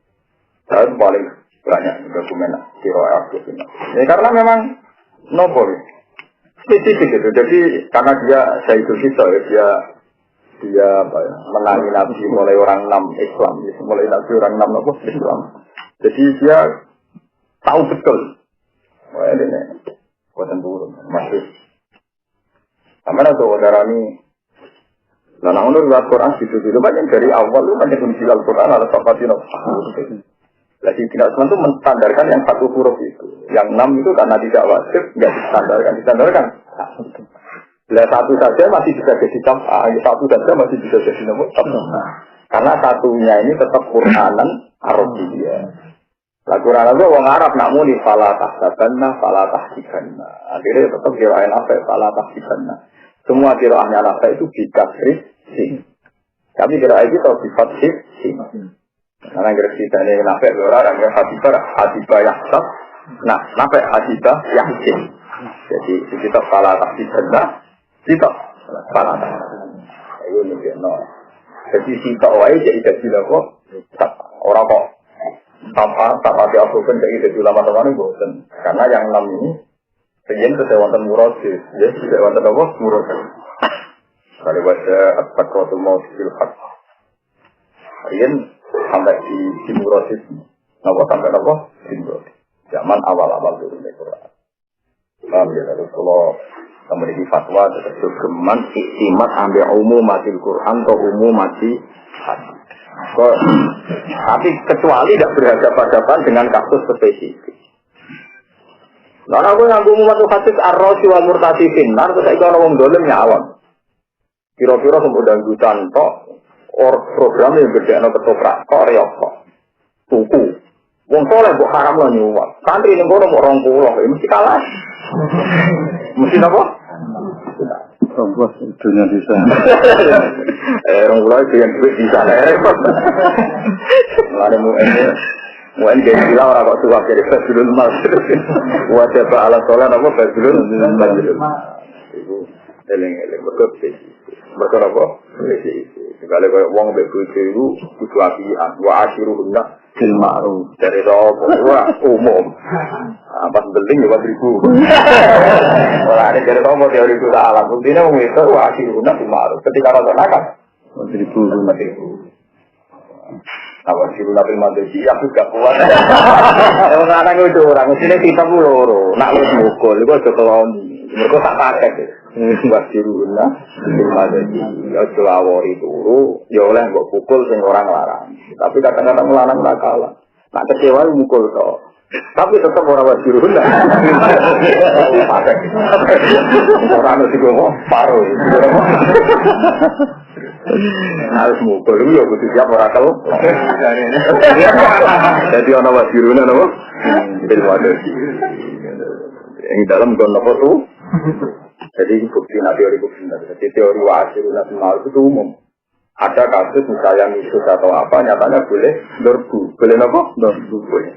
Saya paling banyak dokumen kiro abdul ini. Karena memang nopo spesifik itu. Jadi karena saya itu kita dia menangi Nabi mulai orang 6 Islam, mulai Nabi orang 6 Islam. Jadi dia tahu betul. Wah ini kuatan turun masih. Sama ada saudara ni. Nah, namun riwayat Quran gitu banyak dari awal lu banyak kunci Al-Quran ada tafatin. Lagi tidak cuma itu menstandarkan yang 1 huruf itu. Yang 6 itu karena tidak wajib enggak distandarkan. Lah 1 saja masih bisa jadi tamah, 1 saja masih bisa jadi nomor tamah. Karena satunya ini tetap Quranan Arabia. Lah Quran itu wong Arab nak muni fala tahsabanna fala tahsibanna. Akhirnya tetap kirain apa fala tahsibanna. Semua kiraannya apa itu bikasri sing. Tapi kira itu sifat sing. Karena kita ini nafek orang yang hadibah yahsab. Nah, nafek hadibah yahsin. Jadi kita fala tahsibanna, kita fala tahsibanna. Itu nih no. Jadi kita jadi kok orang kok tanpa hati aku pun jadi ulama-ulama ini bosan. Karena yang 6 ini sejen kesewatan murasis, ya kesewatan apa murasis. Kalau baca at-taqwatul maut fil haq. Rian sampai di murasis, apa sampai apa di murasis. Zaman awal-awal turun Al-Quran. Alhamdulillah Rasulullah memiliki fatwa tetap geman iktimat ambil umumatil Quran atau umumati hadis. Tapi kecuali tidak berhadapan-hadapan dengan kasus spesifik. Nah, aku nganggo umumatil hadis ar-rasi wa murtadifin. Nar terus iki ana wong dolim nyawang. Kira-kira kemudian dangdutan tok program yang gedekno ketoprak tok reok tok. Tuku. Wong soleh kok haram lan nyuwak. Santri ning kono mok 20, mesti kalah. Mesti apa? Bos dunia bisa. Orang mulai yang duit bisa repot. Mulai muen jadi gila orang kok suka jadi festival mas. Wajah pak ala solan apa festival itu eleng berkor apa? Sekali kalau uang berbudi itu butuh apian. Wa ashiruhunna bil ma'ruf. Dari wah umum. Pas beling juga 1.000. Orang ada dari mau teori itu tak alam. Buktinya mau itu wa ashiruhunna bil ma'ruf. Ketika orang nakal 1.000. Awak siru nabi mandiri aku gak kuat. Orang anak itu orang mestinya kita loro. Nak lu mukul, itu aja keloni. Mereka tak pakai. Wasiruhunna bil mandiri. Ya celawori turu, ya oleh mbok pukul sing orang larang. Tapi kadang-kadang larang nakal. Nak kecewa mukul kok. Tapi tetap orang wasiruhunna. Pakai. Orang itu juga paruh. Harus mukul itu ya butuh siap orang kalau jadi orang wasiruna apa? Ilmuwan yang dalam gon apa tuh? Jadi bukti teori bukti. Jadi teori wasiruna itu umum. Ada kasus misalnya misus atau apa nyatanya boleh dorbu, boleh apa? Dorbu boleh.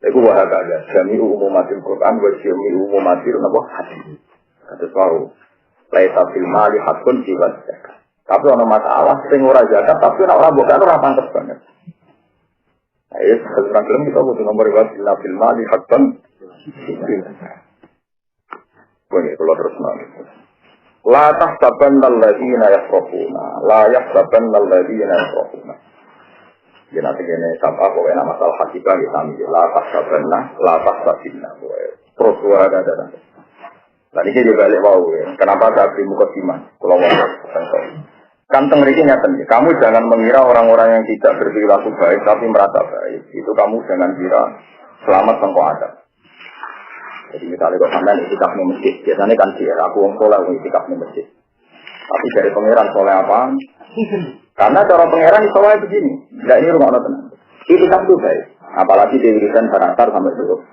Itu wahada ya. Jami umumatil Quran, wajami umumatil apa? Hadis. Kata tahu. Laisa fil mali hakun jiwa zakat. Tapi ana masalah sing ora zakat tapi nek ora bukan ora pantes banget. Ayo sekarang kita butuh nomor fil mali hakun. Boleh kalau terus nanti. La tahsabanna alladziina yafrahuna, la yahsabanna alladziina yafrahuna. Ya nanti gini sampai aku enak masalah hakikah kita ambil la tahsabanna. Terus ada. Tadi dia balik bau ya. Kenapa saya beri mukadimah? Kalau mau kan tengriki nyata nih. Kamu jangan mengira orang-orang yang tidak berperilaku baik tapi merasa baik. Itu kamu jangan kira selamat tengko ada. Jadi misalnya kalau sampai itikaf di masjid, biasanya kan dia aku orang soleh itikaf di masjid. Tapi dari pangeran soleh apa? Karena cara pangeran itu soleh begini. Tidak ini rumah tenang. Itikaf itu baik. Apalagi diberikan karakter sampai dulu.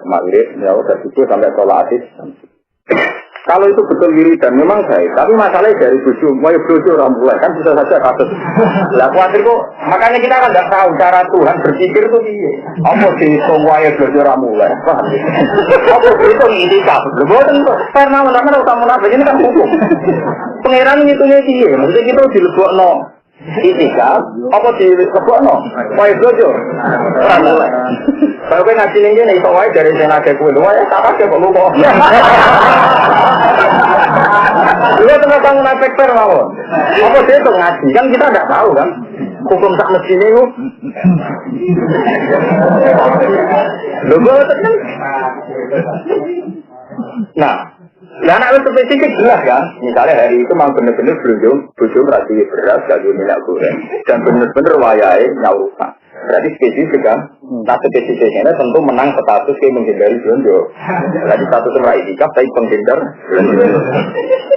Maghrib, ya udah subuh sampai sholat asik. Kalau itu betul wiridan memang baik, tapi masalahnya dari bojo, mau bojo orang mulai kan bisa saja kasus. Lah khawatir kok, makanya kita kan tidak tahu cara Tuhan berpikir itu piye. Apa sih semua ya bojo orang mulai? Apa itu itikaf? Bukan karena mana utama munafik ini kan hukum. Pangeran ngitungnya piye? Maksudnya kita dilebokno itikaf, apa dilebokno? Mau bojo orang mulai. Kalau kau ngaji ni ni, itu wae dari sana ke kue, wae tak pakai kok lupa. Lu tengah bangun efektor mau? Apa sih itu ngaji? Kan kita tidak tahu kan? Hukum tak mesti ni lu. Lu kan? Nah, anak spesifik jelas kan? Misalnya hari itu memang benar-benar berujung rasi beras, gaji minyak goreng, dan benar-benar wayai nyaurusan. Berarti spesifik kan? Nah spesifiknya tentu menang status kayak menghindari jondo. Jadi status meraih itikaf tapi penghindar.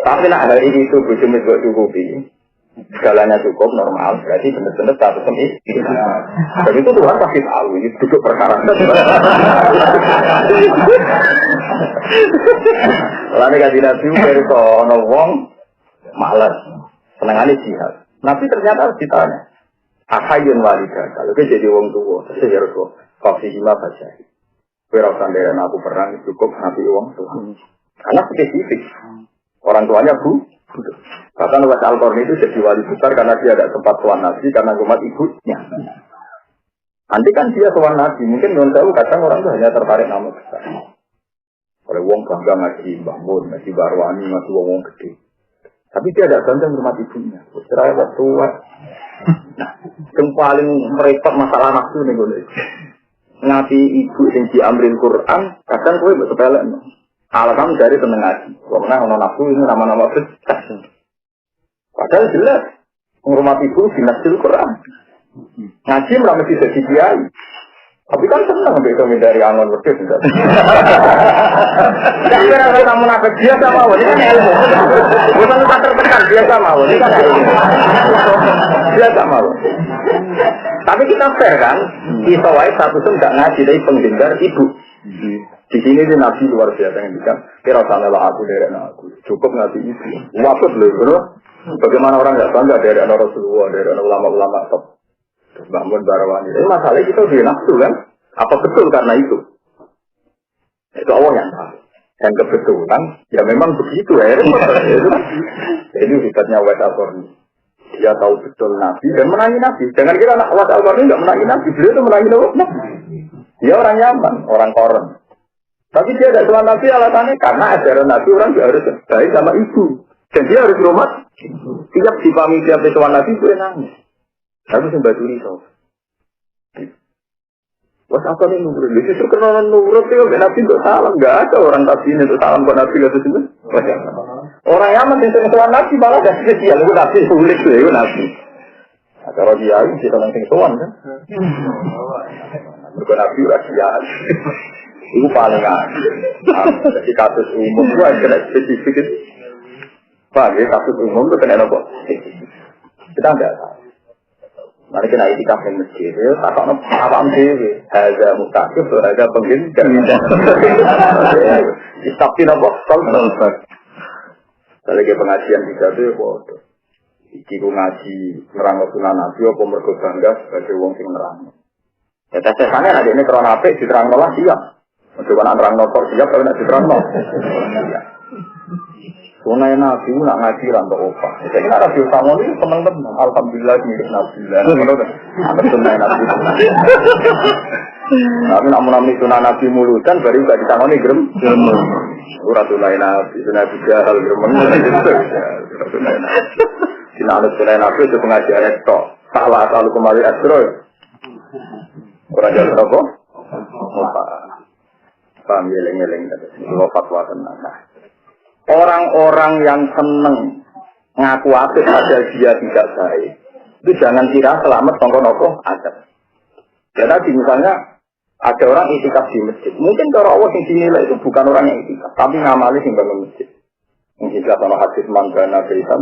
Tapi nak hari itu bujum itu cukupi. Segalanya cukup normal, berarti benar-benar status istri. Dan itu Tuhan pasti tahu ini duduk perkara. Lalu kan tidak tahu dari kono wong malas, senengane jihad. Nabi ternyata ditanya, akayun walidah. Kalau dia jadi wong tua, sehir kok, kopi lima baca. Berasal dari aku perang cukup Nabi wong tua. Karena spesifik, orang tuanya bahkan Wes Al-Qarni itu jadi wali besar karena dia ada tempat tuan Nabi karena umat ibunya. Nanti kan dia tuan Nabi, mungkin non tahu kadang orang itu hanya tertarik nama besar. Oleh wong bangga ngaji Mbah Mun, ngaji Barwani, ngaji wong gede. Tapi dia ada bangga hormat ibunya. Serai tua. Nah, yang paling merepot masalah nafsu nih gue. Ngaji ibu yang diambil Quran, kadang gue bersepelek. Alasan dari tenang ngaji. Karena ono nafsu ini nama-nama besar. Padahal jelas, menghormati ibu dinasti Quran. Ngaji mereka mesti jadi kiai. Tapi kan senang ambil itu dari angon berdua. Tidak kira kamu nafas biasa mau, ini kan ilmu. Bukan lupa tertekan, biasa mau. Ini kan ilmu. Biasa mau. Tapi kita fair kan, kita wae satu itu tidak ngaji dari penghindar ibu. Di sini di Nabi luar biasa yang bilang, kira sana lah aku dari aku. Cukup ngaji ibu. Wafat loh, bagaimana orang nggak bangga dari anak Rasulullah, dari anak ulama-ulama top. Bangun Barawani. Ini masalahnya kita udah nafsu kan? Apa betul karena itu? Itu Allah yang tahu. Dan kebetulan, ya memang begitu ya. Ini sifatnya Wes Al-Qarni. Dia tahu betul Nabi dan menangi Nabi. Jangan kira anak Wes Al-Qarni nggak menangi Nabi. Beliau itu menangi Nabi. Dia orang Yaman, orang Koren. Tapi dia tidak sama Nabi alasannya karena ajaran Nabi orang juga harus baik sama ibu. Dan dia harus rumah. Tiap dipahami tiap tuan Nabi itu nangis. Tapi sembah duri so. Wah apa nih nurut? Justru karena nurut itu Nabi untuk salam nggak ada orang Nabi untuk salam buat Nabi itu sih. Orang yang mesti tuan Nabi malah dah spesial itu Nabi sulit itu Nabi. Kalau dia itu kita langsung tuan kan. Bukan Nabi rahasia. Itu paling jadi kasus umum itu kena spesifik itu. Pak, kasus umum itu kena apa? Kita nggak tahu. Mari kita itikaf di masjid, tak kau apa ambil, ada mutakif, ada penghindar. Istakti nopo, kalau lagi pengajian kita tu, bodoh. Iku ngaji nerang sunan Nabi, apa mergo bangga sebagai wong sing nerang. Ya tesane ada ini kerana apik diterang nolah siap. Mencoba nerang notor siap, tapi nak diterang nol. Sunai Nabi nak ngaji rantau opah. Jadi nak Nabi utama ini teman-teman. Alhamdulillah milik Nabi. Ada sunai Nabi. Tapi nak menamai sunai Nabi mulutan baru juga ditangani gerem. Urat sunai Nabi, sunai Bijahal gerem. Sunai Nabi. Sinanut sunai Nabi itu pengajian itu. Salah selalu kembali astro. Orang jalan apa? Opah. Paham geleng-geleng. Itu fatwa tenang. Orang-orang yang seneng ngaku apik pada dia tidak baik, itu jangan kira selamat tongkol-tongkol ada. Ya tadi misalnya ada orang itikaf di masjid, mungkin cara Allah yang dinilai itu bukan orang yang itikaf, tapi ngamali yang bangun masjid. Yang jelas sama hadis manbana baitan,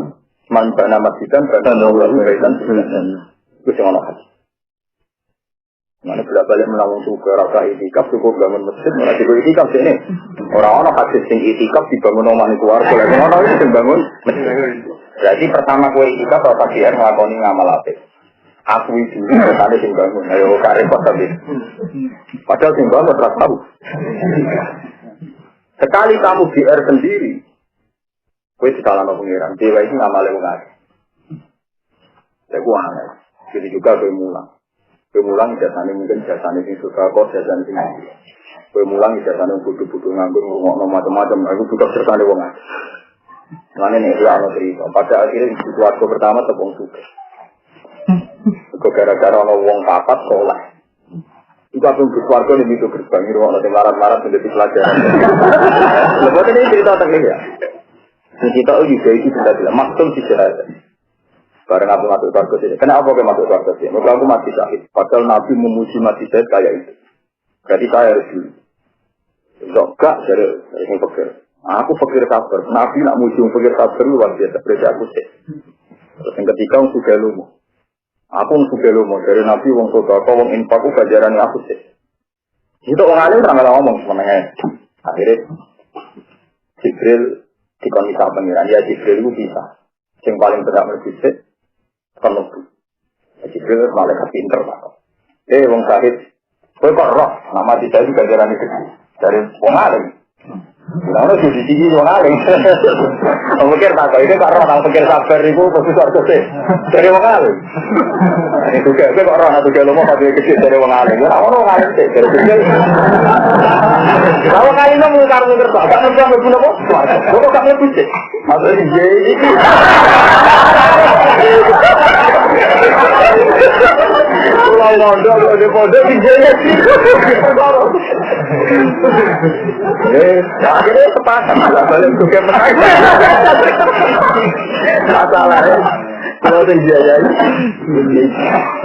manbana masjidan, manbana baitan, itu yang orang hadis. Mana bila balik melawang juga rasa itikaf cukup bangun masjid, mana cukup itikaf sini. Orang-orang hadis yang itikaf dibangun oman keluarga, lagi orang itu dibangun masjid. Berarti pertama kue itikaf rasa kian ngelakoni ngamal apik. Aku itu tadi yang bangun, ayo karir tapi. Padahal yang bangun terus tahu. Sekali kamu biar sendiri, kue di dalam pengiran, dewa itu ngamal lewat. Saya aneh. Jadi juga kue mulang. Pemulang jasane mungkin jasane sing suka kok jasane sing ngaji. Pemulang jasane butuh-butuh nganggur ngomong macam-macam. Aku juga ceritane wong ngaji. Mane nek ya ono cerita. Pada akhirnya keluarga pertama tepung suka. Kok gara-gara ono wong papat soleh. Iku aku keluarga nek itu gerbang iki ono sing larat-larat menjadi pelajaran. Lha ini cerita tentang ya. Cerita juga itu sudah bilang maksud diceritakan. Bareng aku masuk surga sini. Kenapa aku masuk surga sini? Maka aku mati syahid. Padahal Nabi memuji mati syahid kayak itu. Berarti saya harus dulu. Enggak, dari yang fakir. Aku fakir sabar. Nabi nak muji fakir sabar luar biasa. Berarti aku syahid. Terus yang ketiga wong sugih lumo. Aku wong sugih lumo dari Nabi wong sedekah wong infak ku ganjarane aku sih. Itu wong alim ora malah ngomong semenenge. Akhirnya Jibril dikon bisa pengiran ya Jibril itu bisa. Yang paling berat berbisik penuh. Jibril malaikat pinter Pak. Wong Syahid kowe kok roh nama tidak itu ganjarane gede. Dari wong alim. Lah ora di sini wong alim. Mikir tak kok iki kok roh nang pikir sabar iku kok sorgo sih. Dari wong alim. Ini juga kok roh nang juga lomo kok gede dari wong alim. Ora ono wong alim sih dari gede. Kalau kali ini mau kartu kertas, gak ngerti apa guna kok. Kok gak ngerti sih? Maksudnya jadi. Pulau Mondo, ada pondok di jadi. Akhirnya sepakat malah balik juga menang. Masalahnya, kalau yang biaya ini,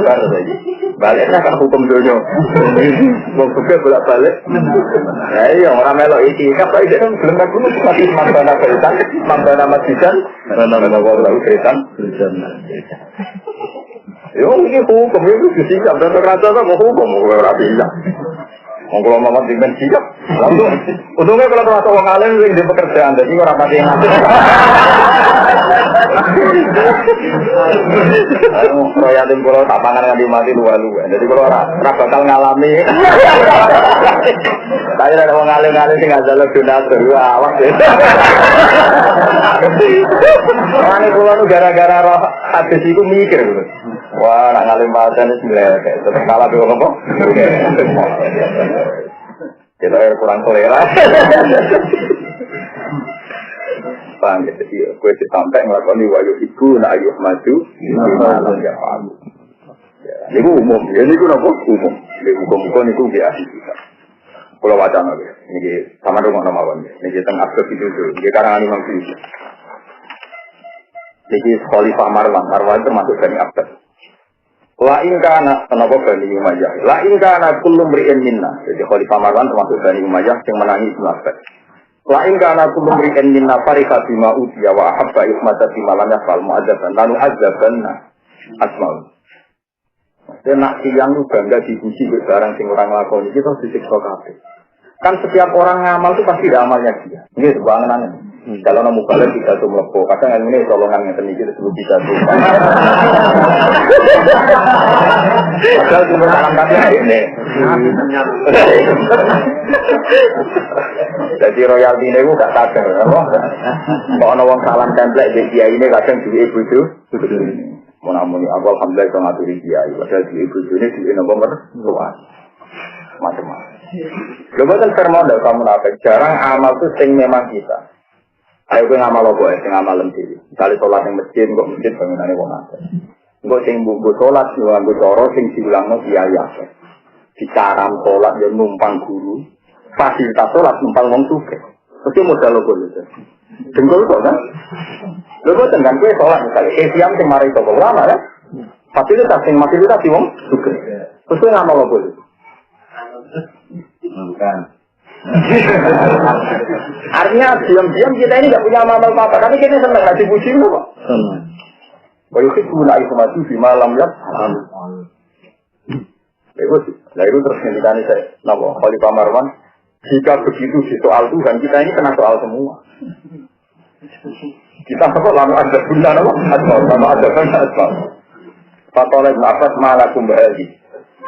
baru lagi. Baliknya kan hukum dunia. Mau juga bolak-balik. Nah iya, orang melok iki. Apa itu kan belum aku masih mambana beritan, mambana masjidan, mambana walau beritan. Yo, ini hukum itu disikap dan terasa sama hukum. Orang bilang. Kalau mama dengan sikap, langsung. Untungnya kalau terasa orang alim di pekerjaan, jadi orang mati yang mati. Royalim kalau tak pangan nganti mati luar-luar. Jadi kalau orang bakal ngalami. Tapi ada orang alim-alim sih nggak jalan donatur, awak deh. Orang ini kalau gara-gara roh habis itu mikir. Wah, nak ngalim bahasa ini sembilan, tetap kalah dulu kok. Kita kurang selera. Paham ya, jadi gue sampai ngelakoni wayu ibu, nak ayuh maju, malam ya paham. Ini umum, ini gue nopo umum. Ini hukum-hukum itu biasa. Kalau wacana ini sama rumah nama ini tengah aspek itu dulu. Ini karangan Imam Syuuti. Jadi Khalifah Marwan termasuk dari aspek. La in kana kenapa Bani Umayyah? La in kana kullu mri'in minna. Jadi Khalifah Marwan termasuk Bani Umayyah yang menangi Ibnu Abbas. La in kana kullu mri'in minna farika bima utiya wa ahabba ihmata bima lam yafal mu'adzaban lanu azzabanna asma'u. Dan nak siang lu bangga dipuji barang sing orang lakoni kita disiksa kabeh. Kan setiap orang ngamal itu pasti ada amalnya dia. Ini sebuah angan-angan. Kalau namu balik tidak tuh melepuh, kadang ini tolongan yang sedikit sebelum bisa tuh. Padahal cuma salam kaki ini. Jadi royalti ini gak sadar, kalau nawang salam template di dia ini kadang di ibu itu. Mau namun aku alhamdulillah sama diri dia, padahal di ibu ini di nomor luas, macam-macam. Lepas termodal kamu nafas, jarang amal itu sing memang kita. Ayo gue ngamal apa ya, sing ngamal sendiri. Misalnya sholat yang masjid, kok masjid bangunannya wong akeh. Kok sing bungku sholat, nganggo cara sing diulangno biaya. Bicara sholat ya numpang guru, fasilitas sholat numpang wong sugih. Mesti modal logo lho. Dengkul kok kan? Lho kok dengan gue sholat misalnya, siam sing mari toko ulama ya. Fasilitas sing fasilitas wong sugih. Terus gue ngamal apa lho? Bukan. Artinya diam-diam kita ini tidak punya amal apa-apa, tapi kita senang ngasih puji kok. Kalau itu guna informasi di malam ya. Itu terus ngendikane saya, napa Khalifah Marwan, jika begitu di soal Tuhan kita ini kena soal semua. Kita kok lama ada guna napa? Lama ada kan. Fatolah nafas malakum ba'ali.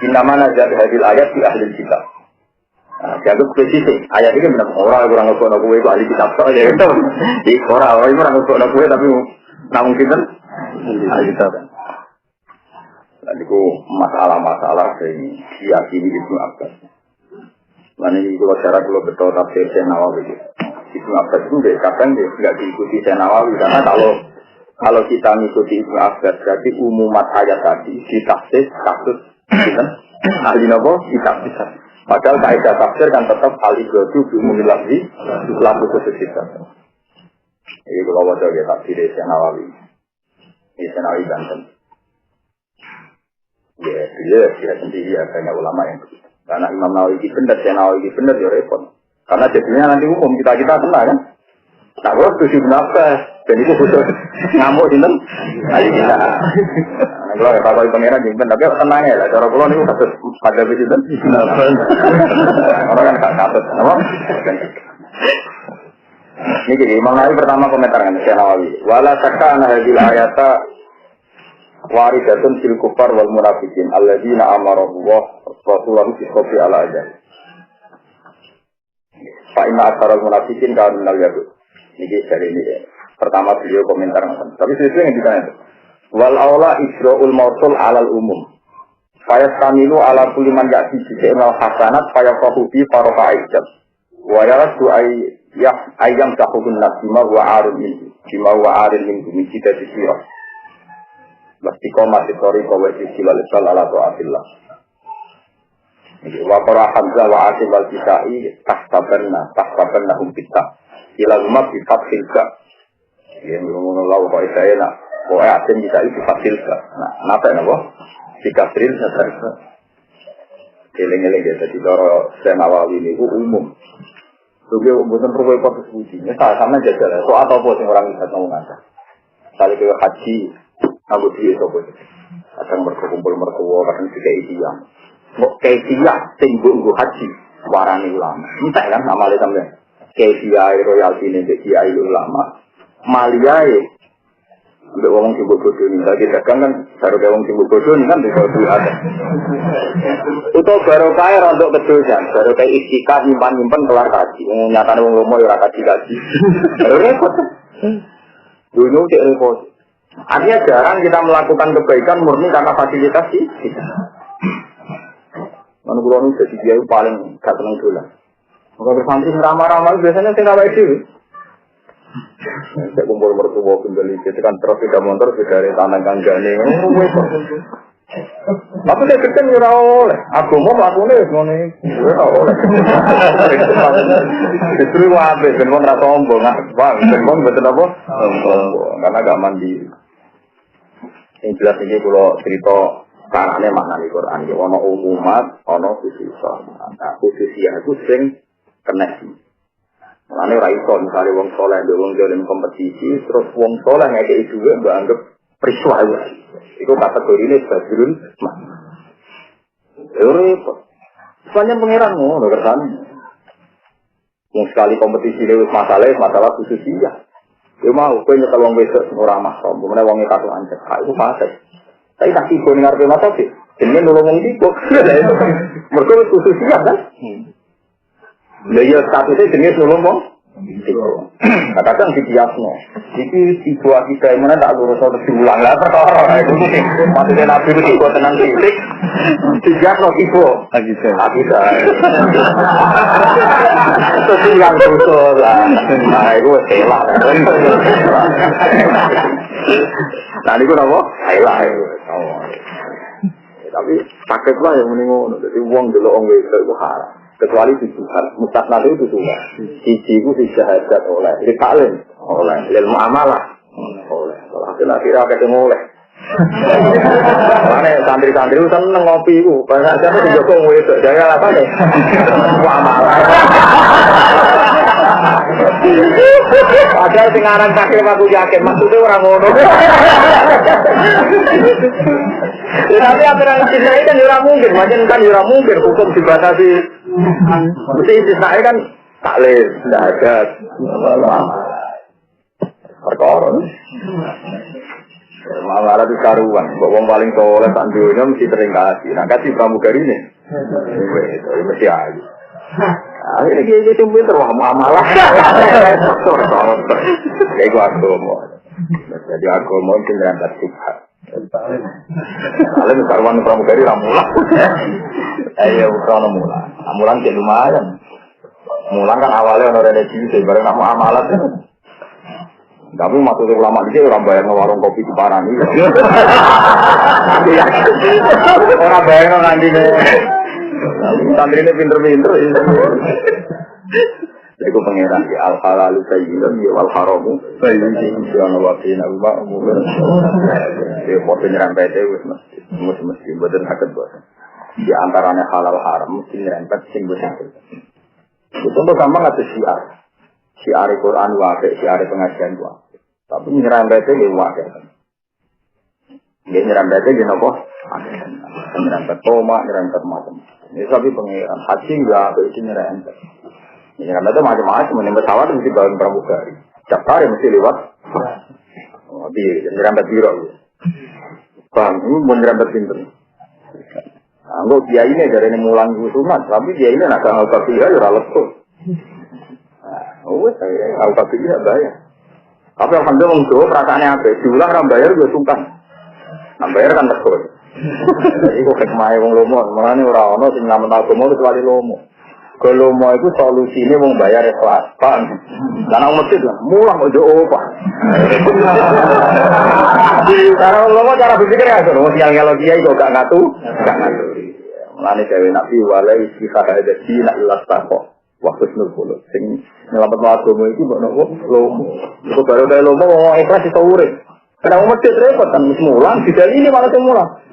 Inamana jadi hadil ayat di ahli kitab. Dianggap spesifik. Ayat ini benar orang kurang ngekono kue itu ahli kitab saja gitu. Di orang itu kurang ngekono kue tapi namun kita ahli kitab. Dan itu masalah-masalah yang diyakini Ibnu Abbas. Dan ini kalau cara kalau betul tafsir Syekh Nawawi. Ibnu Abbas itu kadang nggak diikuti Syekh Nawawi karena kalau kita mengikuti Ibnu Abbas berarti umumat ayat tadi ditafsir kasus ahli nopo kitab bisa. Padahal kaidah tafsir kan tetap al-ibratu bi umumil lafzi laku khususita. Ini kalau wajah ya tafsir Syekh Nawawi. Ini Syekh Nawawi Banten. Ya sendiri ya banyak ulama yang begitu. Karena Imam Nawawi itu benar, Syekh Nawawi itu benar ya repot. Karena jadinya nanti umum kita kena kan. Tak boleh tujuh kenapa? Dan itu khusus ngamuk sinten. Ali kita. Kalau ya kalau pangeran jengben tapi tenang ya lah. Cara kula niku kados pada sinten. Orang kan gak katut, apa? Ini jadi Imam Nawawi pertama komentar kan Syekh Nawawi. Wala takka ana hadil ayata waridatun fil kufar wal munafiqin alladzina amara Allah rasulahu bi qofi ala ajal. Fa inna aktsarul munafiqin kanu minal yahud. Ini dari ini ya. Pertama beliau komentar macam. Tapi sesuatu yang ditanya. Wal aula ijra'ul mausul alal umum. Fayastamilu ala kulli man ya'ti bi al hasanat fayafahu bi farofa ijab. Wa yaradu ayam tahukun nasima wa arun min bima wa arun min cita sirah. Bastiqomah ditori kowe silal ala ta'atillah. Wa qara hamzah wa asim wal kisai tahsabanna hum bitta ila umma bi fathil ka. Ya ngono lawa kok saya nak kok asim kisai bi fathil ka. Nah, napa napa? Sikafril sadar. Eling-eling ya dadi cara Nawawi niku umum. Juga bukan perlu ikut diskusi. Misalnya sama jaga lah. So atau apa yang orang bisa ngomong aja. Misalnya ke haji, aku dia sopo. Akan berkumpul mertua, kadang juga isiang. Mau keisiah, tinggu haji, warani ulama. Entah kan nama le sampai. Keisiah royalti ini, keisiah ulama. Maliai. Untuk orang sibuk bodoh ini, lagi dagang kan, baru kayak orang sibuk bodoh ini kan, bisa dulu ada. Untuk baru kaya untuk kedosan, baru kayak istiqat, nyimpan kelar kaji. Nyatanya orang ngomong, ya kaji-kaji. Baru repot. Dulu cek repot. Artinya jarang kita melakukan kebaikan murni karena fasilitas sih. Mana pulau ini jadi dia paling gak tenang dulu. Maka bersantri ramah-ramah biasanya saya namanya itu. Saya kumpul mertua kembali, kita kan terus tidak motor dari tanah kanggane. Tapi saya pikir ora oleh. Aku mau lakune ngene. Ora oleh. Justru wae ben wong ra sombong, Bang. Ben wong mboten apa? Sombong. Karena gak mandi. Yang jelas iki kula cerita carane maknane Quran. Ono umat, ono khususah. Nah, khususiyah iku sing kena sih. Mulane ora iso misale wong saleh ndek wong jalan kompetisi terus wong saleh ngekeki dhuwit mbok anggap priswa wae. Iku kategorine badrun mah. Repot. Soalnya pangeran ngono kersane. Wong sekali kompetisi lewat masalah khususiyah. Dia mau kowe nyekel wong wedok ora mahram, meneh wong karo ancet. Iku fase. Tapi tak iku ning ngarepe mata sih. Jenenge nulung wong iku. Mergo khususiyah kan? Lha ya statusnya jenis nulung wong. Kadang dibiasno. Iki ibu kita mana tak lurus terus diulang lah perkara. Iku sing maksudnya nabi itu kok tenang titik. Dibiasno ibu. Kita. Terus yang betul lah. Nah, itu salah. Nah, niku napa? Salah itu. Tapi sakit lah yang mendingan. Jadi wong delok wong wedok iku haram. Kecuali tujuan, mustaknal itu tujuan. Siji itu disyahadat oleh, jadi taklim oleh, ilmu amalah oleh. Kalau akhir-akhir ketemu oleh. Karena santri-santri itu seneng ngopi itu, banyak siapa di Jokowi itu, jangan apa nih? Ilmu amalah. Padahal singaran pakai aku yakin, maksudnya orang ngono. Tapi aturan istisnai kan ora mungkin, macam kan ora mungkin hukum dibatasi. Mesti istisnai kan taklim, syahadat, perkara. Malah itu karuan, wong paling soleh sak dunya mesti teringkasi. Nah kasih pramugari ini, itu mesti aja. Akhirnya dia tumbuh terwah malah. Kayak gua agama. Jadi agama itu berangkat subhat. Alim karuan pramugari ramulah. Ayo krono mulan. Mulan jadi lumayan. Mulan kan awalnya ono religi, bareng nama amalat. Tapi maksudnya ulama dia orang bayar warung kopi di Parani. Orang bayar nanti nih. Santri ini pinter-pinter. Jadi aku pengeran di al-halalu sayyidun ya wal-haramu sayyidun siwana wakil nabubah umumnya. Dia foto nyerempet itu mesti betul sakit buat. Di antaranya halal haram mesti nyerempet sing betul. Itu pertama nggak syiar. Syiar Quran wae, syiar pengajian wae. Tapi nyerempetnya lewat ya. Dia nyerempetnya gini apa? Nyerempet tomat, nyerempet macam. Ini tapi pengiran haji enggak itu nyerempet. Nyerempet itu macam-macam. Menyerempet pesawat mesti bangun pramugari. Setiap hari mesti lewat. Oh, dia nyerempet biro. Bang, ini mau nyerempet pinter. Anggap dia ini dari mulang sunat, tapi dia ini nak nggak tahu dia ya ralat tuh. Oh, saya nggak tahu dia bayar. Tapi alhamdulillah mengcoba perasaannya apa? Diulang orang bayar juga sungkan. Nah bayar kan tekor. Jadi kok kemai wong lomo, mana nih orang ono sing ngamen agama kecuali lomo. Kalau lomo itu solusinya wong bayar ikhlas, paham? Karena masjid lah, mulang ojo opah. Karena lomo cara berpikir ya, lomo siang dia itu gak ngatu. Mulane dewe nabi walai istiqah ada dina ilas tako waktu nurul sing nyelamet agama iki mbok nopo lomo iku baru kaya lomo wong ikhlas iso urip karena umat repot kan mulang didalini malah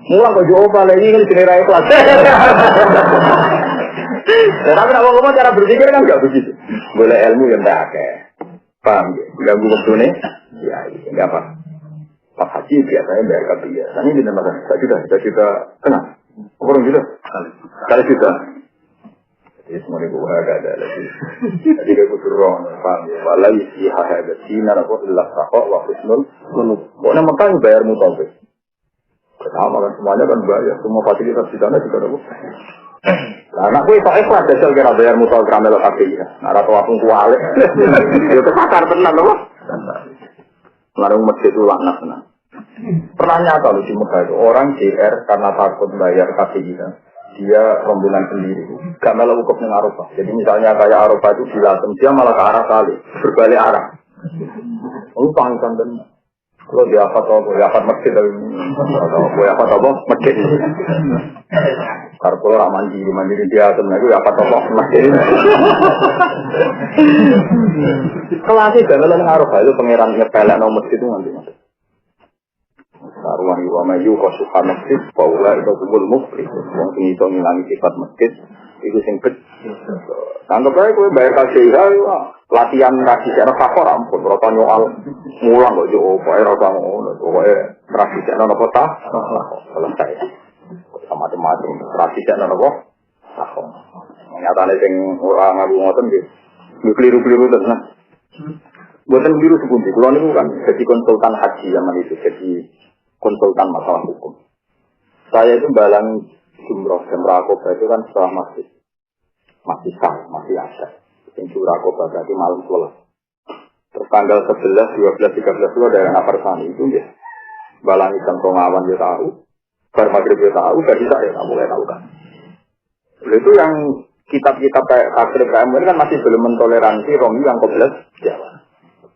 mulang kok yo apa lagi kan jenenge ikhlas tapi nek wong cara berpikir kan enggak begitu boleh ilmu yang ndak akeh paham ya ganggu waktune ya enggak apa Pak Haji biasanya bayar kabeh ini dinamakan kita kenal orang gitu, kali juga. Jadi semua ini gue agak ada lagi. Jadi gue turun, paham ya. Walai si hahaga sinar aku ilah rakok waktu nol. Pokoknya makanya bayar mutawif. Sama kan semuanya kan bayar, semua fasilitas di sana juga ada. Nah, anak gue tak ikhlas dasar kira bayar mutawif ramel kaki ya. Nara tuh aku kualik. Itu kesakar tenan loh. Larung masjid itu laknat tenan. Pernah nyata loh di Mekah itu orang JR karena takut bayar KPI kan, dia rombongan sendiri, gak malah wukuf dengan Arafah. Jadi misalnya kayak Arafah itu dilatem, dia malah ke arah kali, berbalik arah. Lu panggilan dan kalau dia apa masjid atau masjid. Karena kalau mandiri dia sebenarnya itu apa masjid. Kelasnya gak malah dengan Arafah itu pangeran nyepelek nomor masjid itu nanti. Ruang iwamayu kosuhan masjid, paula itu kumul mufri. Yang ini itu ngilangi sifat masjid, itu sing bet. Anggap aja gue bayar KCIH, latihan rakisnya fakor ampun, rata nyoal mulang kok jauh, pokoknya rata ngono, pokoknya rakisnya nopo tak, selesai. Sama macam-macam, rakisnya nopo tak. Nyatanya sing orang ngaku ngoten gitu, keliru-keliru tenang. Buatan biru sepundi, kalau ini kan jadi konsultan haji zaman itu, jadi konsultan masalah hukum. Saya itu balang jumroh dan Akobah itu kan setelah masih sah, masih ada. Yang Akobah berarti malam 12. Terus tanggal 11, 12, 13 itu ada yang Aparsani itu ya. Balang ikan Tongawan dia tahu, Bar Maghrib dia tahu, gak bisa ya, nggak boleh tahu kan. Itu yang kitab-kitab kayak Takrib KM ini kan masih belum mentoleransi Romi yang koblas Jawa.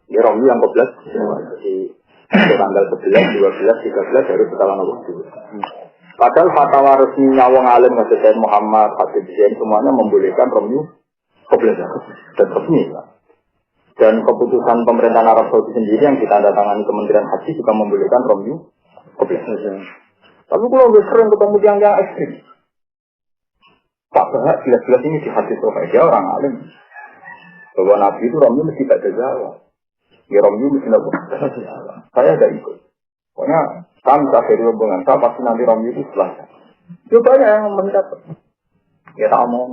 Ya Romi yang koblas Jawa. Jadi tanggal 11, 12, 13 harus setelah waktu. Padahal fatwa resminya wong alim Masjid Said Muhammad, Habib Zain semuanya membolehkan Romyu koblas dan resmi. Dan keputusan pemerintahan Arab Saudi sendiri yang ditandatangani Kementerian Haji juga membolehkan Romyu koblas. Tapi kalau udah sering ketemu yang ekstrim, tak berhak jelas-jelas ini di hadis Rasul dia orang alim bahwa Nabi itu Romyu mesti tak Jawa. Ya Romyu mesti nak saya ada ikut. Pokoknya kami tak beri hubungan. Saya pasti nanti Romyu itu setelahnya. Itu banyak yang mendapat. Ya tak mau.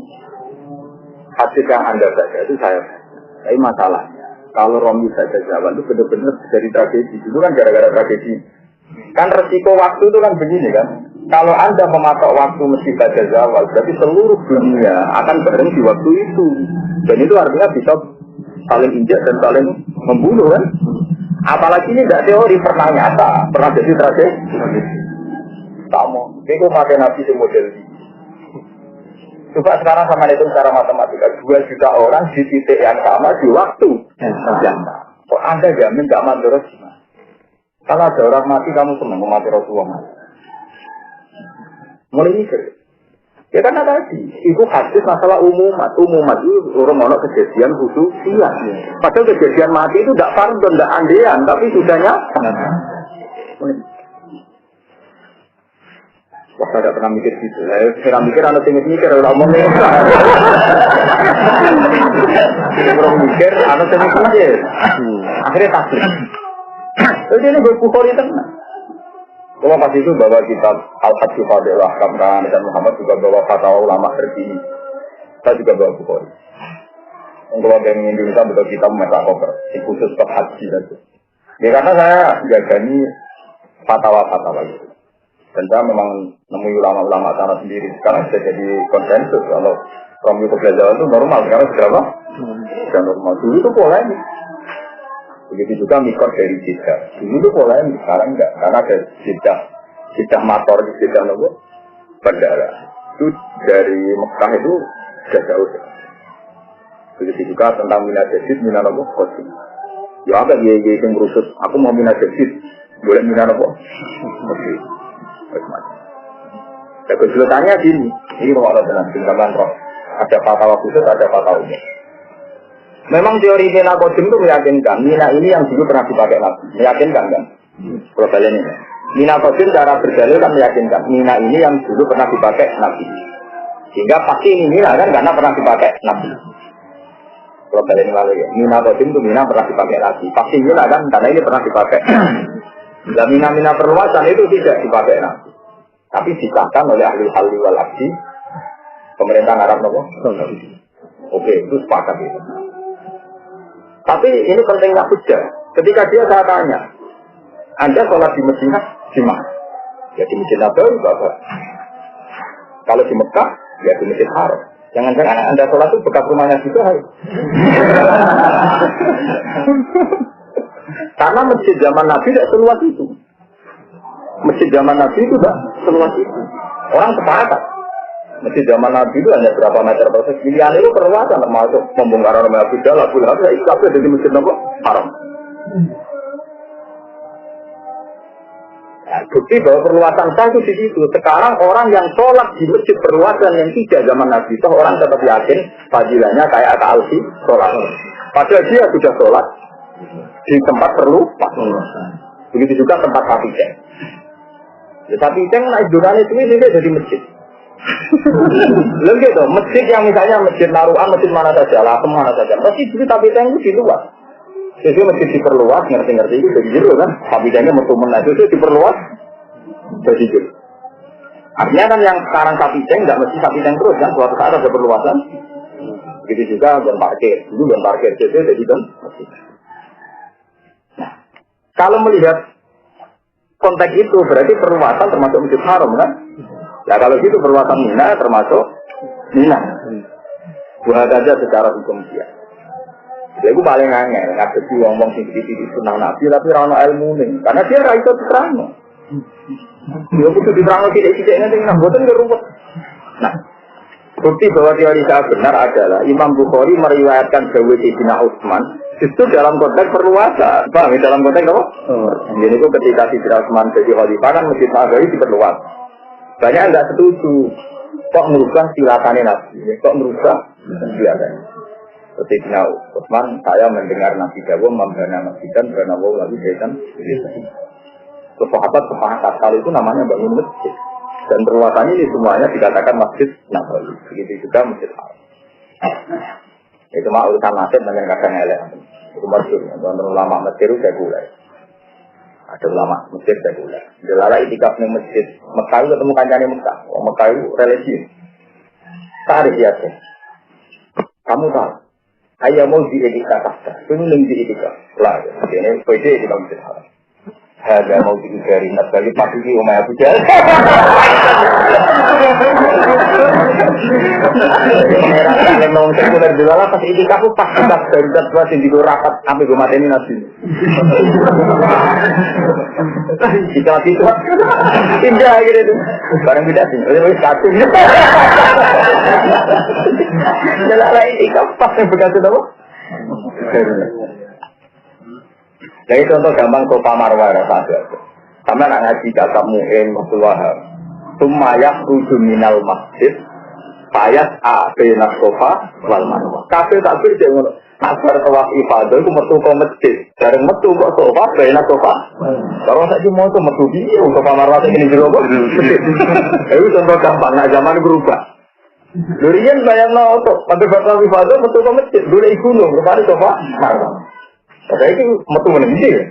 Hadis yang anda baca itu saya. Tapi masalahnya kalau Romyu saja Jawa itu benar-benar dari tragedi. Itu kan gara-gara tragedi. Kan resiko waktu itu kan begini kan. Kalau anda mematok waktu mesti baca Jawa, berarti seluruh dunia akan bareng di waktu itu. Dan itu artinya bisa saling injak dan saling membunuh kan. Apalagi ini tidak teori, pernah nyata, pernah jadi tragedi. Sama, itu pakai nabi di model ini. Coba sekarang sama itu secara matematika, 2 juta orang di titik yang sama di waktu yang sama. Kok anda jamin gak mandor gimana? Kalau ada orang mati, kamu senang mati Rasulullah. Mulai mikir. Ya karena tadi, itu hadis masalah umumat. Umumat itu orang-orang kejadian khusus iya. Padahal kejadian mati itu tidak fardun, tidak andean, tapi sudah nyata. Wah, saya tidak pernah mikir gitu. Saya mikir, anak mikir, orang ngomongnya. Orang mikir, anak mikir. Akhirnya takut. Jadi ini Bukhari tenang. Kalau pas itu bawa kitab Al-Hadis Fadillah Kamran dan Muhammad juga bawa fatwa ulama terkini. Saya juga bawa Bukhari. Kalau yang ingin Indonesia betul kita memecah koper, khusus ke haji saja. Ya karena saya jagani fatwa-fatwa itu. Dan saya memang nemui ulama-ulama sana sendiri. Sekarang sudah jadi konsensus kalau Romi Kebelajaran itu normal. Sekarang sudah apa? Sudah normal. Dulu itu polemik. Begitu juga mikot dari Jeddah. Dulu itu polemik. Sekarang enggak. Karena ada Jeddah motor, Jeddah nopo bandara. Itu dari Mekah itu sudah jauh. Begitu juga tentang minat jadid, minat nopo kosim. Ya apa dia yang merusut. Aku mau minat jadid. Boleh minat nopo? Oke. Ya kesulitannya gini, ini kalau ada dengan roh, ada fatwa khusus, ada fatwa umum. Memang teori Mina Qasim itu meyakinkan, Mina ini yang dulu pernah dipakai Nabi, meyakinkan kan? Problemnya ini. Mina Qasim cara berdalil kan meyakinkan, Mina ini yang dulu pernah dipakai Nabi. Sehingga pasti ini Mina kan karena pernah dipakai Nabi. Problemnya ini lalu ya, Mina Qasim itu Mina pernah dipakai Nabi. Pasti Mina kan karena ini pernah dipakai. Dan mina-mina perluasan itu tidak dipakai Nabi. Tapi disahkan oleh ahli halli wal aqdi pemerintahan Arab nopo. Oke, itu sepakat itu. Tapi ini pentingnya hujjah. Ketika dia saya tanya, Anda sholat di Madinah di mana? Ya di Masjid Nabawi, Bapak. Kalau di Mekah, ya di Masjid Haram. Jangan-jangan Anda sholat itu bekas rumahnya juga. Karena masjid zaman Nabi tidak seluas itu. Masjid zaman Nabi itu tidak seluas itu. Orang sepakat. Masjid zaman Nabi itu hanya berapa meter persegi. Pilihan itu perluasan termasuk pembongkaran rumah Abu Jalal, Abu Lahab, itu tapi ada di Masjid Nabi Haram. Nah, bukti bahwa perluasan sah itu di situ. Sekarang orang yang sholat di masjid perluasan yang tidak zaman Nabi itu orang tetap yakin fadilahnya kayak Al-Alfi sholat. Padahal dia sudah sholat di tempat perlu begitu juga tempat sapi ceng. Ya sapi ceng naik duran itu jadi masjid. Lalu gitu, masjid yang misalnya masjid Naruan, masjid mana saja, Latem mana saja, pasti jadi sapi ceng itu diluas. Jadi masjid diperluas, ngerti-ngerti itu jadi jero kan, sapi cengnya metumen itu diperluas, jadi jero. Artinya kan yang sekarang sapi ceng nggak mesti sapi ceng terus kan, suatu saat ada perluasan. Begitu juga dan parkir, dulu dan parkir jadi kan. Kalau melihat konteks itu berarti perluasan termasuk Masjid Haram kan? Ya kalau gitu perluasan Mina termasuk Mina. Buat aja secara hukum dia. Lalu paling angel, nggak sih ngomong sini sunnah Nabi tapi rano ilmu nih, karena dia raih itu terang. Dia butuh diterang tidak nanti nggak bosan berubah. Nah, bukti bahwa teori saya benar adalah Imam Bukhari meriwayatkan Dawud ibn Utsman. Justru dalam konteks perluasan, paham? Dalam konteks apa? Jadi itu ketika Sidra Utsman jadi khalifah kan Masjid Nabawi diperluas. Banyak yang tidak setuju. Kok merubah silatannya Nabi? Kok merubah silatannya? Ketika Utsman, saya mendengar Nabi Dawud membina masjid dan bernawau lagi setan. Sahabat sepakat kalau itu namanya bangun masjid. Dan perluasannya ini semuanya dikatakan Masjid Nabawi. Begitu juga Masjid Haram. Itu mah urusan nasib dengan kadang elek. Itu masyhur. Untuk ulama Mesir itu sekuler. Ada ulama Mesir sekuler. Delala itikaf di masjid Mekah ketemu kancane Mekah. Mekah itu religius. Tarik ya. Kamu tahu? Ayah mau di itikaf tak? Kamu neng di itikaf. Lah, ini pede di Masjid Haram. Ada mau dari Nabi pasti di Umay Abu Jahal. Yang mau sekuler Delala pas itikaf pas kita dari dua sini rapat sampai gue mateni Nabi. Kita itu indah gitu. Barang beda sih. Ini satu. Delala itikaf pas yang begitu apa? Jadi contoh gampang sopa marwah saja. Sama nak ngaji kata mu'in Wahab. Sumayak ruju minal masjid. Payas bina sofa wal marwah. Kafe tak bisa ngono. Asar tawaf ibadah itu metu ke masjid. Dari metu kok sofa bina sofa. Kalau saya mau tuh metu dia sofa marwah ini juga kok. Itu contoh gampang. Nah zaman berubah. Durian bayang no tuh. Pada tawaf ibadah metu ke masjid. Dulu gunung. Rupanya sofa marwah. Tapi itu metu menenggi ya.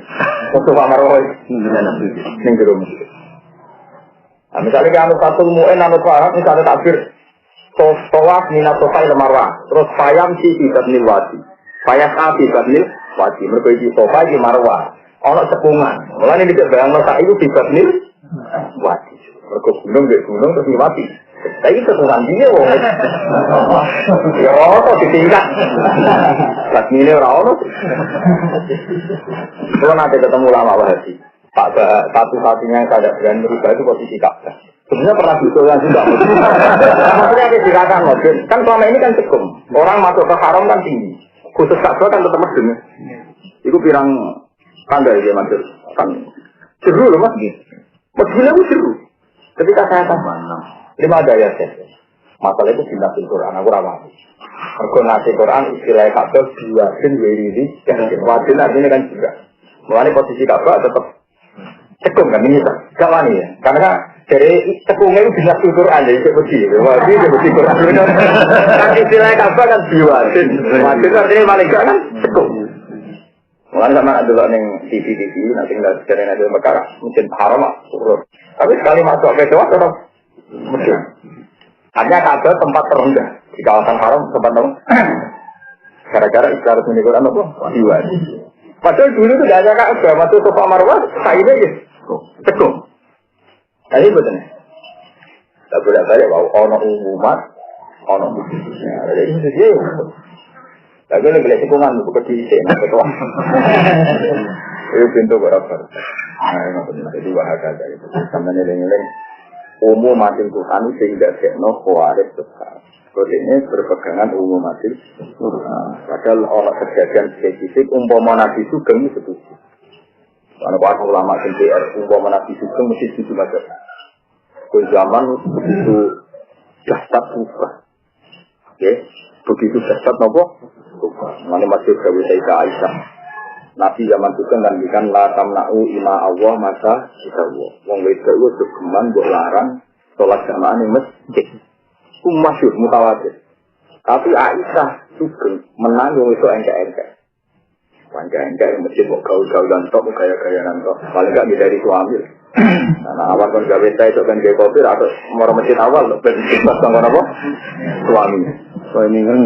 Metu Pak Marwah ning jero masjid. Nah, misalnya kayak anu satu mu'en anu Farah, misalnya takbir tawaf minat sofai lemarwah, terus fayam si tidak nilwati, fayas api tidak nilwati, mereka di sofai di marwah, ono cekungan, mulanya tidak bayang nosa itu tidak nilwati, mereka gunung terus nilwati. Tapi cekungan dia wong. Ya ono ditingkat. Lagi ini orang ono. Kalau nanti ketemu lama Wahabi, Pak satu-satunya yang tidak berani merubah itu posisi Ka'bah. Sebenarnya pernah diusulkan juga. Maksudnya apa dikatakan mobil? Kan selama ini kan cekum. Orang masuk ke haram kan tinggi. Khusus Ka'bah kan tetap medem. Itu pirang tanda ya Mas. Kan seru loh Mas. Medemnya itu seru. Ketika saya tambah 5 daya set. Masalah itu di Nabi Quran, aku ramah. Mergo Nabi Quran istilah Ka'bah biwasin wiridi dan wadin artinya kan juga. Mulanya posisi Ka'bah tetap cekum kan ini gak wani ya. Karena dari cekungnya itu di Nabi Quran jadi seperti itu. Wadin seperti Quran. Kan istilah Ka'bah kan biwasin. Wadin artinya paling gak kan cekum. Mulanya sama ada yang TV nanti nggak sejarah nanti perkara mungkin haram lah. Tapi sekali masuk ke Jawa tetap Mesir. Hanya Ka'bah tempat terendah di kawasan haram tempat terendah. Gara-gara Islam menikuran apa? Diwan. Padahal dulu itu tidak ada Ka'bah, masuk Safa Marwah, sainnya ya, cekum. Jadi betul. Tak boleh balik bahwa ono umat, ono khususnya. Jadi itu dia. Tapi ini boleh cekungan bukan di sini, betul. Itu pintu berapa? Nah, jadi bahagia dari itu. Sampai nilai-nilai. Umum mati Quran sehingga sekno khawarij besar. Seperti ini berpegangan umum mati Quran. Padahal orang kejadian spesifik umpama Nabi Sugeng itu setuju. Karena para ulama MPR umpama Nabi Sugeng mesti setuju saja. Ke zaman itu dahsyat ubah. Oke, begitu dahsyat nopo? Mana masih gawe Sayyidah Aisyah. Nabi zaman itu kan la tamna'u ima Allah masa Allah. Wong wedok itu jogeman mbok larang salat jamaah ning masjid. Ku masyhur mutawatir. Tapi Aisyah sugeng menang wong wedok engke-engke. Engke-engke masjid kok gaul-gaulan tok gaya-gayanan tok. Paling gak dari suami. Nah, awal kon gawe ta itu kan gawe kopi atau moro masjid awal lho ben pas kanggo apa? Suami. So ini kan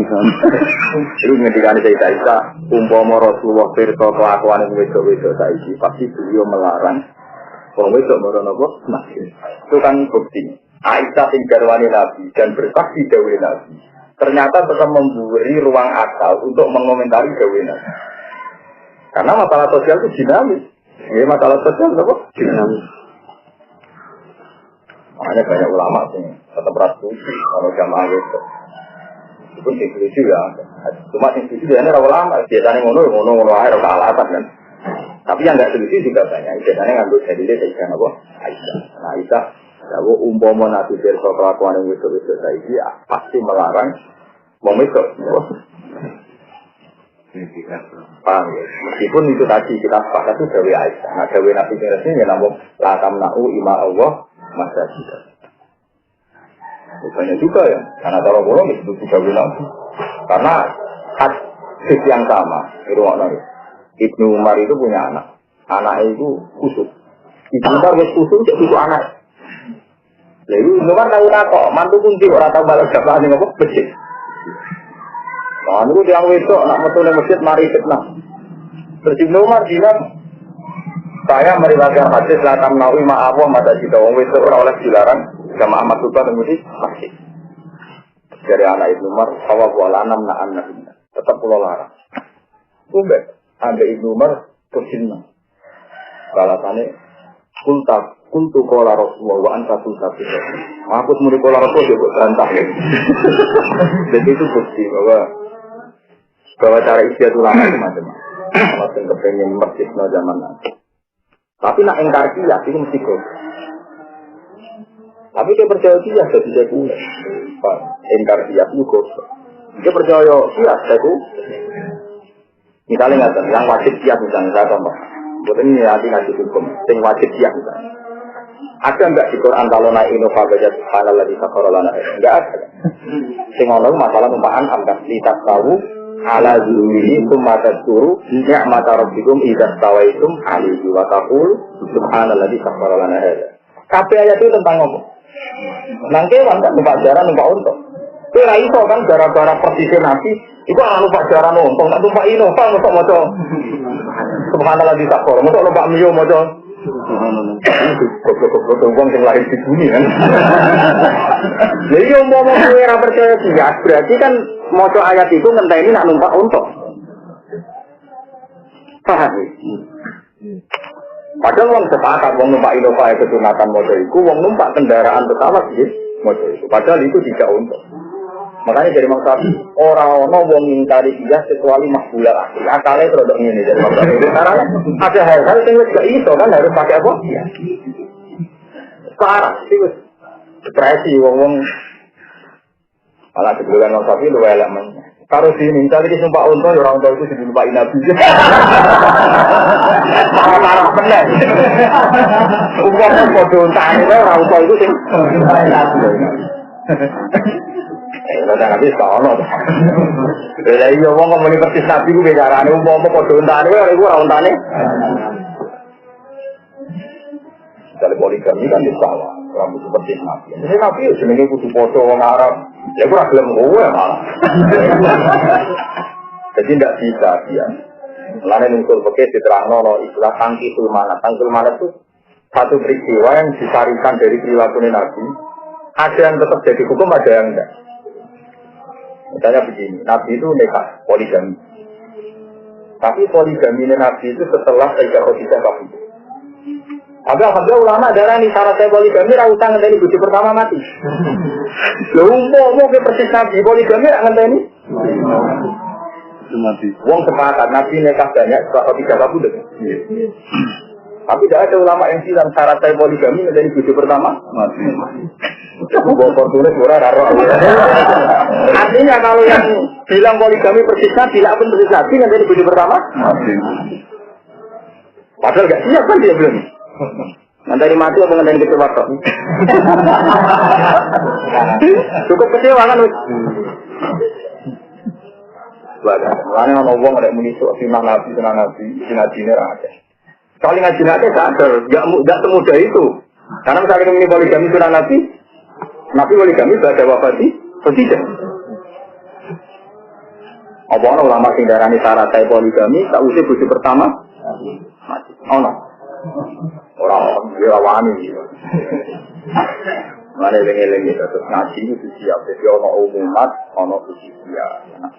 itu ngendikane Sayyidah Aisyah umpama Rasulullah pirsa kelakuan wedok-wedok saiki pasti beliau melarang wong wedok moro napa masjid. Itu kan bukti Aisyah sing garwane Nabi dan bersaksi dawuh Nabi ternyata tetap memberi ruang akal untuk mengomentari dawuh Nabi. Karena masalah sosial itu dinamis. Ya masalah sosial apa? Dinamis. Makanya banyak ulama sing tetap ragu kalau jamaah wedok. Itu setuju ya, cuma setuju biasanya orang lama, biasanya ngono air orang alasan kan. Tapi yang nggak setuju juga banyak, biasanya ngambil dalilnya dari sana apa? Aisyah. Nah Aisyah, kalau umpama Nabi berso kelakuan yang wedok-wedok saiki pasti melarang memikir. Paham ya? Meskipun itu tadi kita sepakat itu dari Aisyah. Nah dari Nabi Resmi ya namun la tamna'u ima Allah masa kita. Banyak juga ya, karena kalau bolong itu juga bilang karena hadis yang sama itu maknanya Ibnu Umar itu punya anaknya itu kusuk. Ibnu Umar itu kusuk itu anak. Lalu Ibnu Umar tahu kok mantu kunci orang tahu balas jamaah ini apa masjid. Nah itu yang wedok nak metu ning masjid mari fitnah. Terus Ibnu Umar bilang saya meriwayatkan hadis la tamna'u ma Allah mata kita wong wedok ora oleh dilarang jamaah masjid mesti masjid. Dari anak Ibnu Umar, awal walanam na'an tetap pulau larang. Umbe, ada Ibnu Umar tersinang. Balasannya, kuntu kola Rasulullah wa anta kunta bisa. Aku semuri kola Rasulullah juga terantah. Jadi itu bukti bahwa cara istiadat ulama itu macam-macam. Kalau yang kepengen masjid no zaman nanti. Tapi nak engkar kias itu mesti kok. Tapi dia percaya kias jadi sekuler. Engkar kias itu kok. Dia percaya kias sekuler. Misalnya nggak yang wajib kias misalnya saya contoh. Buat ini nanti ngaji hukum. Yang wajib kias misalnya. Ada enggak di Quran kalau naik inova baca subhanallah di sakarolana? Enggak ada. Sing ono masalah numpaan amdas litak tahu ala zuhurihi tsumma tadhkuru ni'mata rabbikum idza stawaitum alaihi wa taqulu subhanalladzi sakhkhara lana hadza. Kabeh ayat itu tentang apa? Nang kewan kan numpak jaran numpak unta. Kowe ra iso kan gara-gara persisnya Nabi, iku ana numpak jaran unta, tak numpak Innova mosok maca subhanalladzi sakhkhara, mosok numpak Mio maca goblok-goblok wong sing lahir di bumi kan. Lha iya umpama kowe ora percaya bias, berarti kan maca ayat itu ngenteni nak numpak unta. Paham? Padahal wong sepakat wong numpak Innova itu sunatan maca iku, wong numpak kendaraan pesawat nggih maca iku. Padahal itu tidak unta. Makanya dari Imam Syafi'i orang ono wong ngingkari bias kecuali makbula akal. Akale rodok ngene dari Imam Syafi'i. Karena ada hal-hal sing wis gak iso kan harus pakai apa? Parah sih wis depresi wong-wong. Malah sebelum Imam Syafi'i luwe elek men. Karo sini cari ki numpak unta ya ora unta iku sing numpak Nabi. Parah bener. Uang padha untane ora unta iku sing numpak Nabi. Ora nabi sono. Lah iya wong kok muni persis nabi ku bicarane umpama padha untane ora iku ora untane. Dari poligami kan disalah, rambut seperti nabi. Jadi nabi jenenge kudu padha wong Arab. Ya ora gelem kowe malah. Jadi ndak bisa dia. Lain unsur pakai diterangno istilah tangkil manat. Tangkil manat itu satu peristiwa yang disarikan dari perilaku Nabi. Ada yang tetap jadi hukum, ada yang enggak. Misalnya begini, Nabi itu nikah poligami. Tapi poligami Nabi itu setelah Sayyidah Khadijah kabur. Tapi alhamdulillah ulama darah ini syarat poligami rautang ngenteni bojo pertama mati. Lha umpama ke persis Nabi poligami ra ngenteni mati. Wong sepakat Nabi nikah banyak setelah Khadijah kabur. Tapi tidak ada ulama yang bilang syarat poligami ngenteni bojo pertama mati. Bokor tulis murah raro. Artinya kalau yang bilang poligami persis Nabi, tidak pun persis Nabi yang dari bojo pertama. Padahal nggak siap kan dia belum. Nanti mati apa nanti kecewa kok? Cukup kecewa kan? Makanya orang ngomong ada munisuk sinah Nabi, sinah ini ada. Kali ngaji Nabi sadar, nggak semudah itu. Karena misalnya ini poligami sinah Nabi poligami pada wafati tidak. Apa orang ulama sing darani syarat poligami tak usah bojo pertama mati. Oh no. Orang dia wani. Mana eling-eling terus ngaji itu siap. Jadi ono umat, ono usia.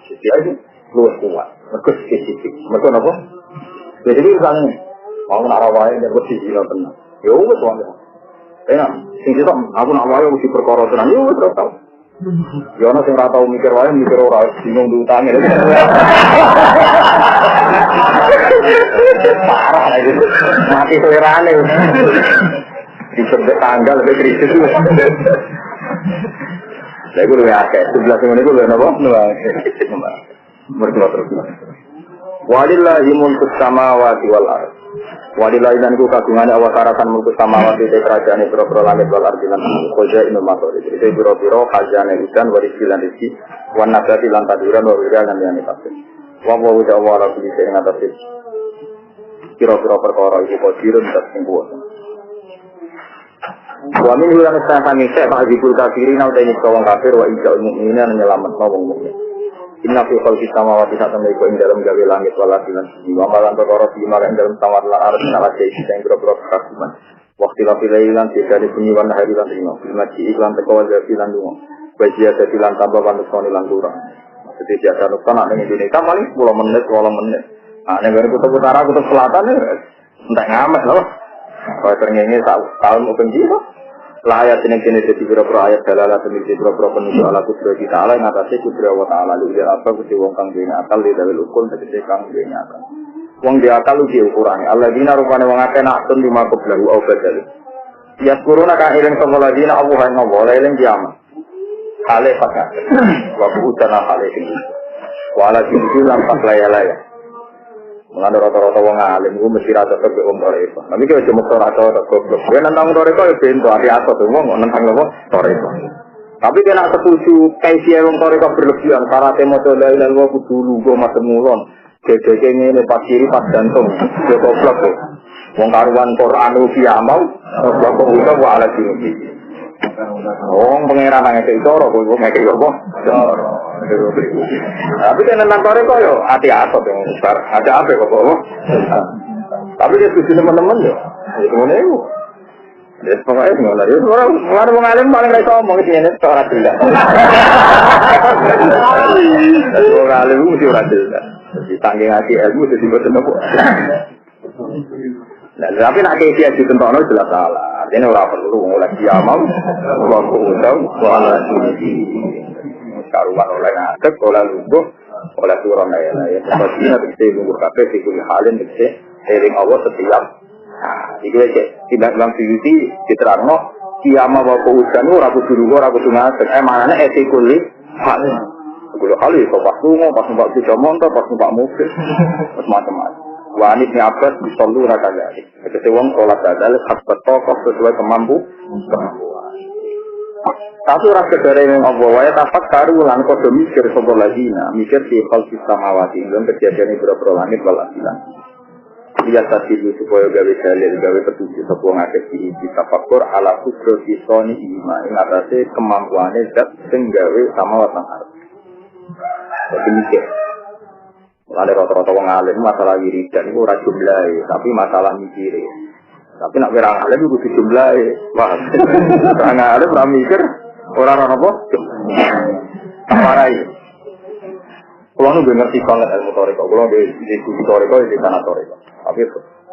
Usia itu luwes kuat. Mergo spesifik. Mergo napa? Jadi misalnya mau narawai dan bersih tenan. Ya wis wae. Enak. Sing itu aku nak wae mesti perkara tenan yo terus tau. Yo ana sing ora tau mikir wae mikir ora bingung diutangi. Parah lagi. Mati selerane. Di sebut tanggal lebih kritis. Saya gue lebih akeh. 11 menit gue lebih napa? Berdoa terus. Walillahi mulkus samawati wal ardh. Walillahi dan ku kagungannya awasarakan mulkus samawati te kerajaan biro-biro langit wal ardh lan koja inul matori. Itu biro-biro khazanah ikan warisilan rizki wan nabati lan taduran wa wiral dan yang ditafsir. Wa wa ala kulli shay'in qadir. Biro-biro perkara iku qadirun tasing kuwasa. Wa min hulan sahangi sek bahibul kafirin au dene wong kafir wa ijal mukminin nyelametno wong mukmin. Inna fi khalqis samawati satamna iku ing dalem gawe langit wal ardi lan wa malan perkara di marang dalem samawat lan ardi lan ati sing boro-boro kasuman. Waktu lafilan tidak bunyi warna hari lan dino. Filmaji iklan teko wae lan dungo. Bajia dadi lan tambah panusoni lan kurang. Jadi biasa nukta nak ning Indonesia paling 10 menit, 20 menit. Nah, ning kutub utara, kutub selatan entek ngamet lho. Kaya terngenge tahun mungkin gitu. Lah ayat ini kene dadi pira-pira ayat dalalah demi pira-pira penunjuk ala kudra kita ala ing atase kudra wa ta'ala liya apa kuwi wong kang duwe akal li dawel ukul tegese kang duwe akal. Wong di akal ugi ukurane. Alladzina rupane wong akeh nak tun lima qablahu au badal. Ya kuruna ka ilang sapa ladina Allah ing Allah eling kiamat. Hale pakat. Wa utana hale iki. Wala sing lan paklaya-laya. Mengenai rata-rata wong alim, gue mesti rata terus wong toreko. Tapi kalau cuma rata goblok, gue nantang toreko ya pintu hati atau tuh wong nantang lopo toreko. Tapi kena setuju kaisian wong toriko berlebihan para temo la ilaha illallah kudu lugo macam mulon. Gede ngene pas kiri pas jantung. Yo goblok kok. Wong karuan Quran ufi amal, goblok uga wa ala diri. Wong pangeran nang ngeke coro kowe ngeke yo apa? Coro. Tapi kena nang toriko yo ati-ati yang besar. Ada apa kok kok? Tapi dia setuju teman-teman yo. Ngene yo. Des pokoknya ngono lho. Orang mengalim paling ra iso ngomong iki nek ora jelas. Ora alim mesti ora jelas. Ditangge ati ilmu dadi boten apa. Lah tapi nek dia ditentokno jelas salah. Artinya ora perlu oleh kiamat, ora perlu wala sini. Karuan oleh ngadeg, oleh lungguh, oleh turun ya. Sepertinya bisa lungguh kabeh iku halin bisa eling Allah setiap. Nah, iki wis tidak dalam Suyuti diterangno kiamah wa udan ora kudu lunga ora kudu ngadeg. Manane etikul hal. Kulo kali kok pas lunga pas numpak sepeda motor pas numpak mobil macam-macam. Wa anis ni abbas bisallu rakadzalik. Kete wong salat dadal hak tokoh sesuai kemampuan. Tapi ora kedare ning apa wae tapak karo lan padha mikir sapa ladina, mikir di khalqis samawati lan kejadian ibro langit wal ardi. Ia tadi supaya gawe dalil gawe petunjuk sapa ngakeh iki tafakur ala kudrati soni ima ing atase kemampuane zat sing gawe samawat lan ardi. Demikian. Lalu rata-rata wong alim masalah wiridan itu ora jumlahe, tapi masalah mikire. Tapi nek ora alim kudu jumlahe. Wah. Ora alim ora mikir, ora apa? Amarai. Kulo nu ngerti banget ilmu toriko. Kulo di toriko di sana toriko. Tapi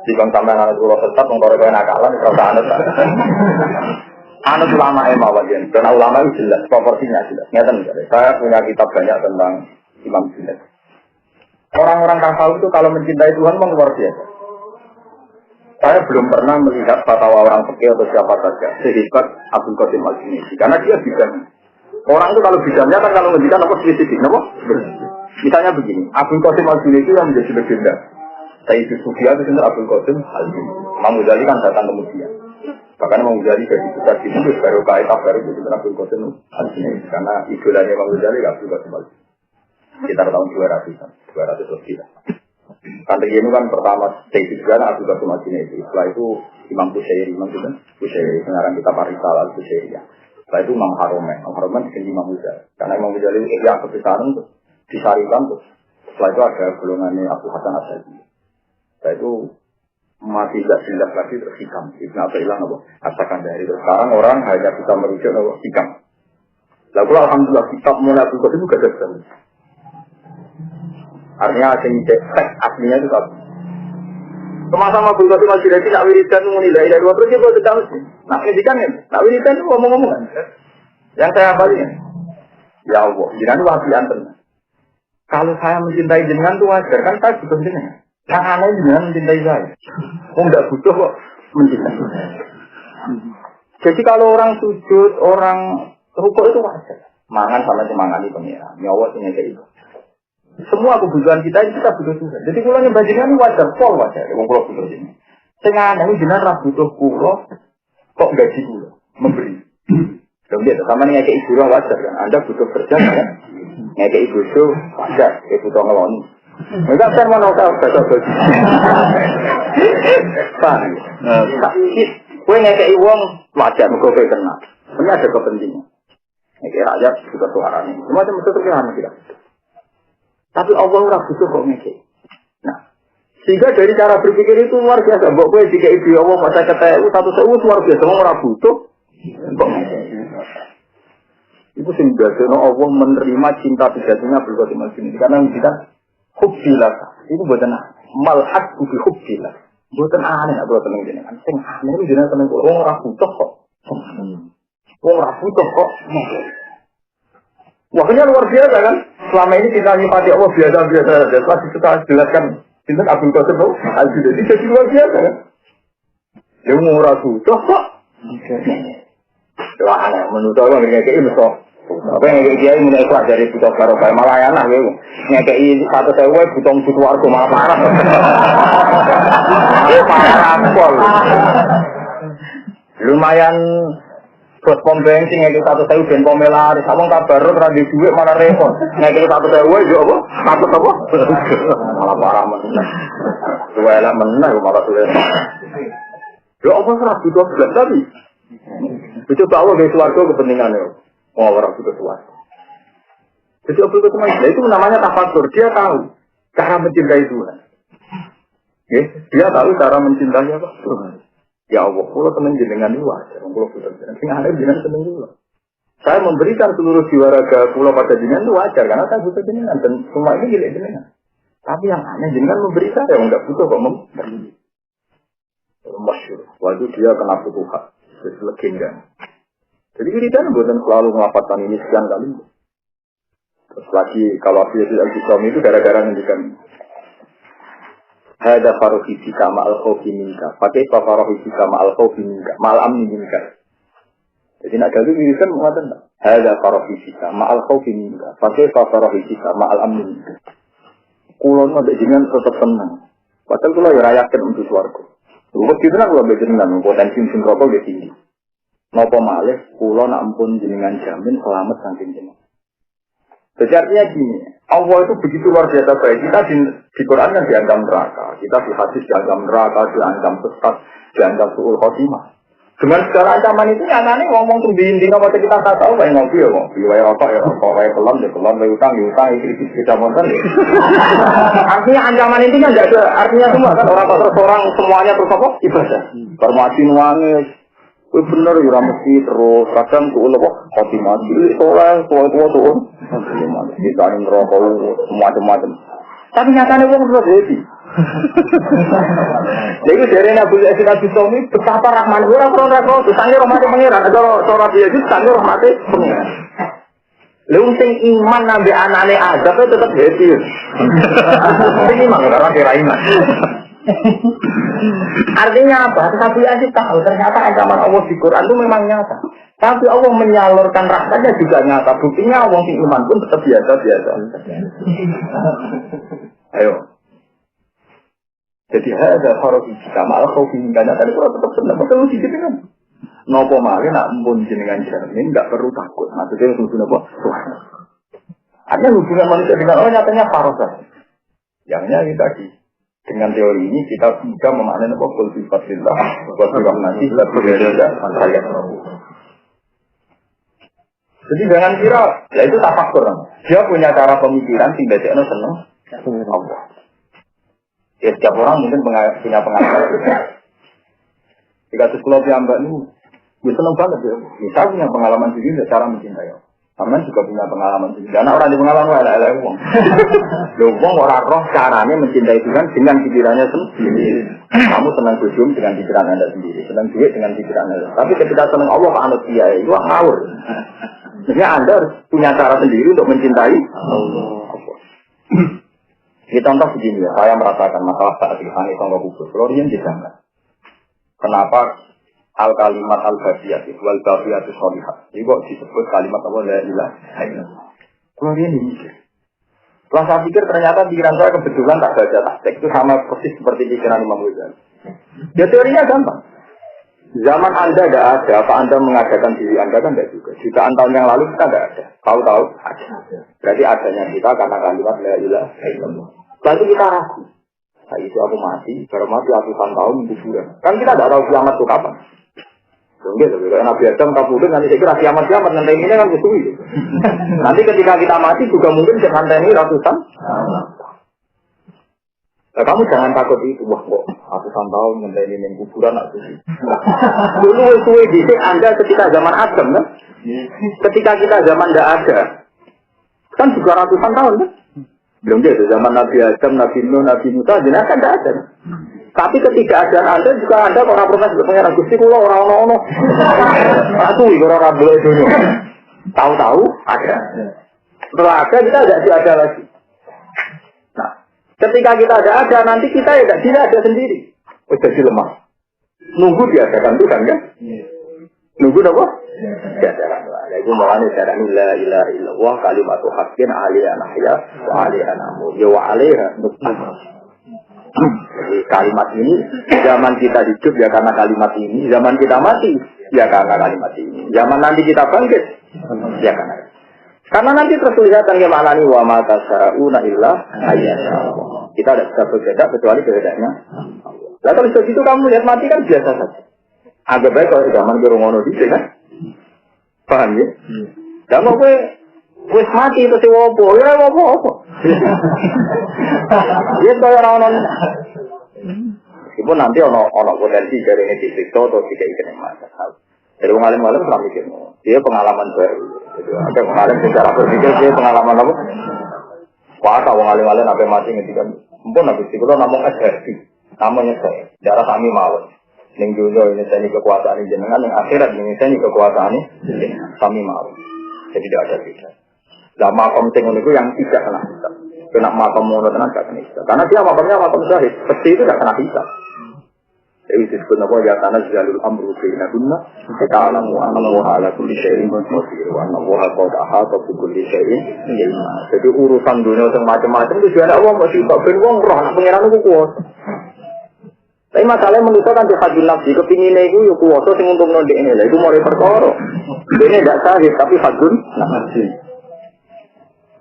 jika sampean anak kulo tetap wong toriko nakalan ora anut. Anut ulama mawon yen. Karena ulama itu jelas proporsinya jelas. Ngeten. Saya punya kitab banyak tentang Imam Junaid. Orang-orang tasawuf itu kalau mencintai Tuhan memang luar biasa. Saya belum pernah melihat fatwa orang fikih atau siapa saja sehebat Abdul Qasim Al-Junaidi karena dia bidang. Orang itu kalau bidangnya kan kalau ngendikan apa spesifik, apa? Misalnya begini, Abdul Qasim Al-Junaidi itu yang menjadi legenda. Sayyid Sufyan itu Abdul Qasim Al-Junaidi. Imam Ghazali kan datang kemudian. Bahkan Imam Ghazali dari besar di Inggris baru kaitan baru itu Abdul Qasim Al-Junaidi karena idolanya Imam Ghazali Abdul Qasim Al-Junaidi. Sekitar tahun 200-an, 200 lebih lah. Kantor ini kan pertama Sayyid Sufyan Abdul Qasim Al-Junaidi. Setelah itu Imam Kusyairi, sekarang kita Parisal Al-Kusyairi. Setelah itu Imam Haromen bikin Imam Ghazali. Karena Imam Ghazali itu kebesaran tuh disarikan tuh. Setelah itu ada golongannya Abu Hasan Asy'ari. Setelah itu masih tidak jelas lagi terus hikam. Ibn Athaillah apa? Katakan dari itu. Sekarang orang hanya bisa merujuk hikam. Lalu alhamdulillah kitab mulai Abdul Qasim itu gak ada. Artinya asing cek aslinya itu apa? Sama-sama Abdul Qasim Al-Junaidi tidak wiridan menilai dari waktu itu sedang. Nah ini kan nak wiridan itu ngomong-ngomong kan? Yang saya balik ya Allah, jangan wafian tenang. Kalau saya mencintai jenengan itu wajar kan saya butuh jenengan. Yang aneh jenengan mencintai saya. Tidak butuh kok mencintai. Jadi kalau orang sujud, orang rukuk itu wajar. Mangan sama semangani pengiran. Nyawa ini kayak itu. Semua kebutuhan kita ini kita butuh Tuhan. Jadi kalau nyembah wajar, pol wajar. Wong kula butuh ini. Setengah ini jenengan ra butuh kula, kok gaji kula memberi. Kemudian sama nih kayak ibu wajar kan. Anda butuh kerja kan? Kayak ibu itu wajar, kayak butuh ngeloni. Enggak kan mau tahu betul. Paham? Kowe ngekeki wong wajar mergo kowe kenal. Ini ada kepentingan. Ngekeki rakyat juga suaranya. Semua itu terkira tidak. Tapi Allah ora butuh kok ngekeki. Nah, sehingga dari cara berpikir itu luar biasa. Mbok kowe jika ibu Allah masa ketemu satu luar biasa wong ora butuh kok ngekeki. Itu sing dadekno Allah menerima cinta sejatinya Abdul Qasim Al-Junaidi karena kita hubbillah. Itu boten malhaq bi hubbillah. Boten aneh nek boten jenengan. Sing aneh itu jenengan tenan wong ora butuh kok. Wong ora butuh kok. Wahnya luar biasa kan? Selama ini kita nyipati Allah biasa-biasa saja. Setelah kita jelaskan Sinten Abdul Qasim Al-Junaidi jadi luar biasa kan? Dia ora butuh kok. Wah, aneh menurut aku ngekeki mesti. Apa ngekeki mulai keluar dari butuh barokah malah enak kowe. Ngekeki 1.000 butuh warga malah parah. Parah pol. Lumayan Bos pom bensin ngekek 100.000 ben pom laris. Awang kabar ora di dhuwit malah repot. Ngekek 100.000 yo apa? 100 apa? Malah parah men. Duwe meneh malah duwe. Yo apa ora butuh belas tapi. Itu bawa ke swarga kepentingannya. Oh, orang butuh swarga. Jadi apa itu teman? Itu namanya tafakur. Dia tahu cara mencintai Tuhan. Dia tahu cara mencintai apa? Tuhan. Ya Allah, kalau teman jenengan itu wajar. Kalau butuh jenengan, sing aneh jenengan seneng dulu. Saya memberikan seluruh jiwa raga pulau pada jenengan itu wajar karena saya butuh jenengan dan semua ini gila jenengan. Tapi yang aneh jenengan memberi saya yang enggak butuh kok memberi. Masyhur. Waktu dia kena Tuhan, terus legenda. Jadi kita bukan selalu melaporkan ini sekian kali. Terus lagi kalau afiliasi al-Islam itu gara-gara menunjukkan ada farohi fika ma'al khawfi minka. Pakai farohi fika ma'al khawfi minka. Ma'al amni minka. Jadi nak gagal kan mengatakan ada farohi fika ma'al khawfi minka. Pakai farohi fika ma'al amni minka. Kulon ada jenengan tetap tenang. Padahal kalau ya rayakan untuk suaraku. Lupa gitu lah kalau jenengan potensi mesin rokok dia tinggi. Nopo malih kulon ampun jenengan jamin selamat saking jenengan. Jadi artinya gini, Allah itu begitu luar biasa baik. Kita di Quran kan diancam neraka, kita di hadis diancam neraka, diancam sesat, diancam su'ul khotimah. Dengan segala ancaman itu nyatanya ngomong tuh di apa kita tak tahu kayak ngopi ya ngopi, kayak rokok ya rokok, kayak kelam ya kelam, kayak utang ya utang, kritis kecamatan ya. Artinya ancaman itu kan tidak ada artinya semua kan orang semuanya terus apa ibadah, hormati nuangis. Bener ya mesti terus kadang tuh loh khotimah itu orang tua tuh kita ini merokok macam-macam tapi nyatanya orang terus jadi jadi dari Nabi Muhammad ini betapa rahman orang itu sangat rahmati pengiran kalau seorang dia itu sangat rahmati pengiran lalu sing iman nabi anaknya ada itu tetap jadi sing iman karena kira iman. Artinya apa? Tetapi Aziz tahu ternyata ancaman Allah di Quran itu memang nyata. Tapi Allah menyalurkan rahmatnya juga nyata. Buktinya Allah yang iman pun tetap biasa. Ayo. Jadi ada farofi sama al-khawfi hingga tadi kalau tetap senang betul sih gitu kan. Nopo malih nak pun jenengan jamin nggak perlu takut. Maksudnya hubungan apa? Ada hubungan manusia dengan Allah nyatanya farofi. Yangnya kita tadi. Dengan teori ini kita juga memaknai apa kultifatillah buat rahmati dan berbeda antara jadi jangan kira ya itu tafakur dia punya cara pemikiran sehingga dia senang Allah ya setiap orang mungkin punya pengalaman jika sekolah piyambak ini dia senang banget ya misal punya pengalaman sendiri cara mencintai Aman juga punya pengalaman sendiri. Karena orang di pengalaman ada uang. Uang orang roh caranya mencintai Tuhan dengan pikirannya sendiri. Kamu senang dujum dengan pikiran Anda sendiri, senang duit dengan pikiran Anda. Tapi ketika senang Allah Pak Anut dia itu ngawur. Sebenarnya Anda harus punya cara sendiri untuk mencintai Allah. Ini contoh begini ya. Saya merasakan masalah saat ini tonggo kubur. Florian dijangan. Kenapa? Al-kalimat al-baqiyah wal baqiyatu sholihah. Ini kok disebut kalimat apa la ilaha illallah. Kemudian dimikir. Setelah saya pikir ternyata pikiran saya kebetulan tak baca teks itu sama persis seperti pikiran Imam Ghazali. Ya teorinya gampang. Zaman Anda tidak ada, apa Anda mengadakan diri Anda kan tidak juga. Jutaan tahun yang lalu kita tidak ada. Tahu-tahu ada. Berarti adanya kita karena kalimat la ilaha illallah. Lalu kita ragu. Nah, itu aku mati, baru mati ratusan tahun kuburan. Kan kita tidak tahu kiamat itu kapan. Enggak, kalau Nabi Adam kabudut nanti saya kira kiamat nanti ini kan kusui. Nanti ketika kita mati juga mungkin nanti ini ratusan. Nah, kamu jangan takut itu, wah kok ratusan tahun nanti ini kuburan nak kusui. Dulu kusui di Anda ketika zaman Adam kan? Ketika kita zaman tidak ada, kan juga ratusan tahun kan? Belum dia zaman Nabi Adam, Nabi Nuh, Nabi Musa, jenazah kan tidak ada. Tapi ketika ada Anda juga ada orang profesi pengen Gusti kula orang-orang aku orang boleh dulu. Tahu-tahu ada. Setelah ada kita tidak ada lagi. Nah, ketika kita ada nanti kita tidak ada sendiri. Jadi lemah. Nunggu diadakan Tuhan kan? Nunggu apa? Diadakan. Itu makanya cara la ilaha illallah kalimatu haqqin 'alaiha nahya wa 'alaiha namut. Ya wa 'alaiha nusbah. Jadi kalimat ini zaman kita hidup ya karena kalimat ini, zaman kita mati Ya karena kalimat ini. Zaman nanti kita bangkit. Ya karena nanti terus kelihatan yang maknani wa ma tasyauna illa ayyasha. Kita tidak bisa berbeda kecuali kehendaknya. Lah kalau begitu kamu lihat mati kan biasa saja. Agak baik kalau zaman gerungono dhisik kan. Paham ya? Lah mau kowe wis mati terus wopo? Ya wopo. Ya kaya ono. Meskipun nanti ono potensi dari disiksa atau tidak ikut masalah. Dari pengalim-alim pernah mikir, dia pengalaman baru. Ada pengalim secara berpikir dia pengalaman apa? Wah, kalau pengalim-alim sampai mati ngetikan, pun habis itu kalau namanya ajarti, namanya saya, darah kami mawon. Ning dunia ini saya kekuasaan jenengan, yang akhirat ini saya kekuasaan ini kami mawon. Jadi tidak ada beda. Nah, makam tinggal itu yang tidak kena hisab. Kena makam monotenan tidak kena hisab. Karena dia makamnya makam syahid, pasti itu tidak kena hisab. Jadi disebut apa ya tanah jalul amru baina kunna kita alamu annallaha ala kulli syai'in qadir wa annallaha qad ahata bi kulli syai'in ilma. Jadi urusan dunia sing macam-macam itu ada wong mesti kok ben wong roh nek pangeran iku kuwasa. Tapi masalahnya manusia kan dihadul nafsi kepingine iku yo kuwasa sing untungno ndekne. Lah iku mari perkara. Dene ndak sahih tapi hadul nafsi.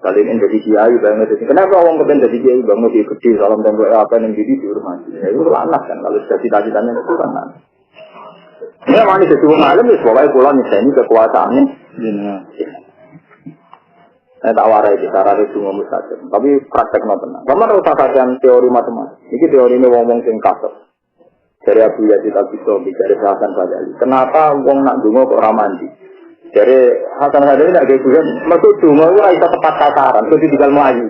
Kalian jadi kiai banget itu. Kenapa orang kepen jadi kiai banget di kecil salam tembok apa yang jadi dihormati? Ya, itu anak kan kalau sudah cita-citanya itu kan anak. Ini manis itu malam ya sebagai pulang misalnya kekuasaannya. Saya tak warai di cara itu ngomong saja. Tapi praktek nonton. Kamu tahu sasaran teori matematik. Ini teori ini ngomong sing kasar. Dari Abu Yazid Al-Bistami dari Hasan Sadali. Kenapa wong nak dungo kok ramandi? Jadi Hasan Sadali tidak kayak gitu, mereka cuma itu tepat sasaran, itu tinggal melayu.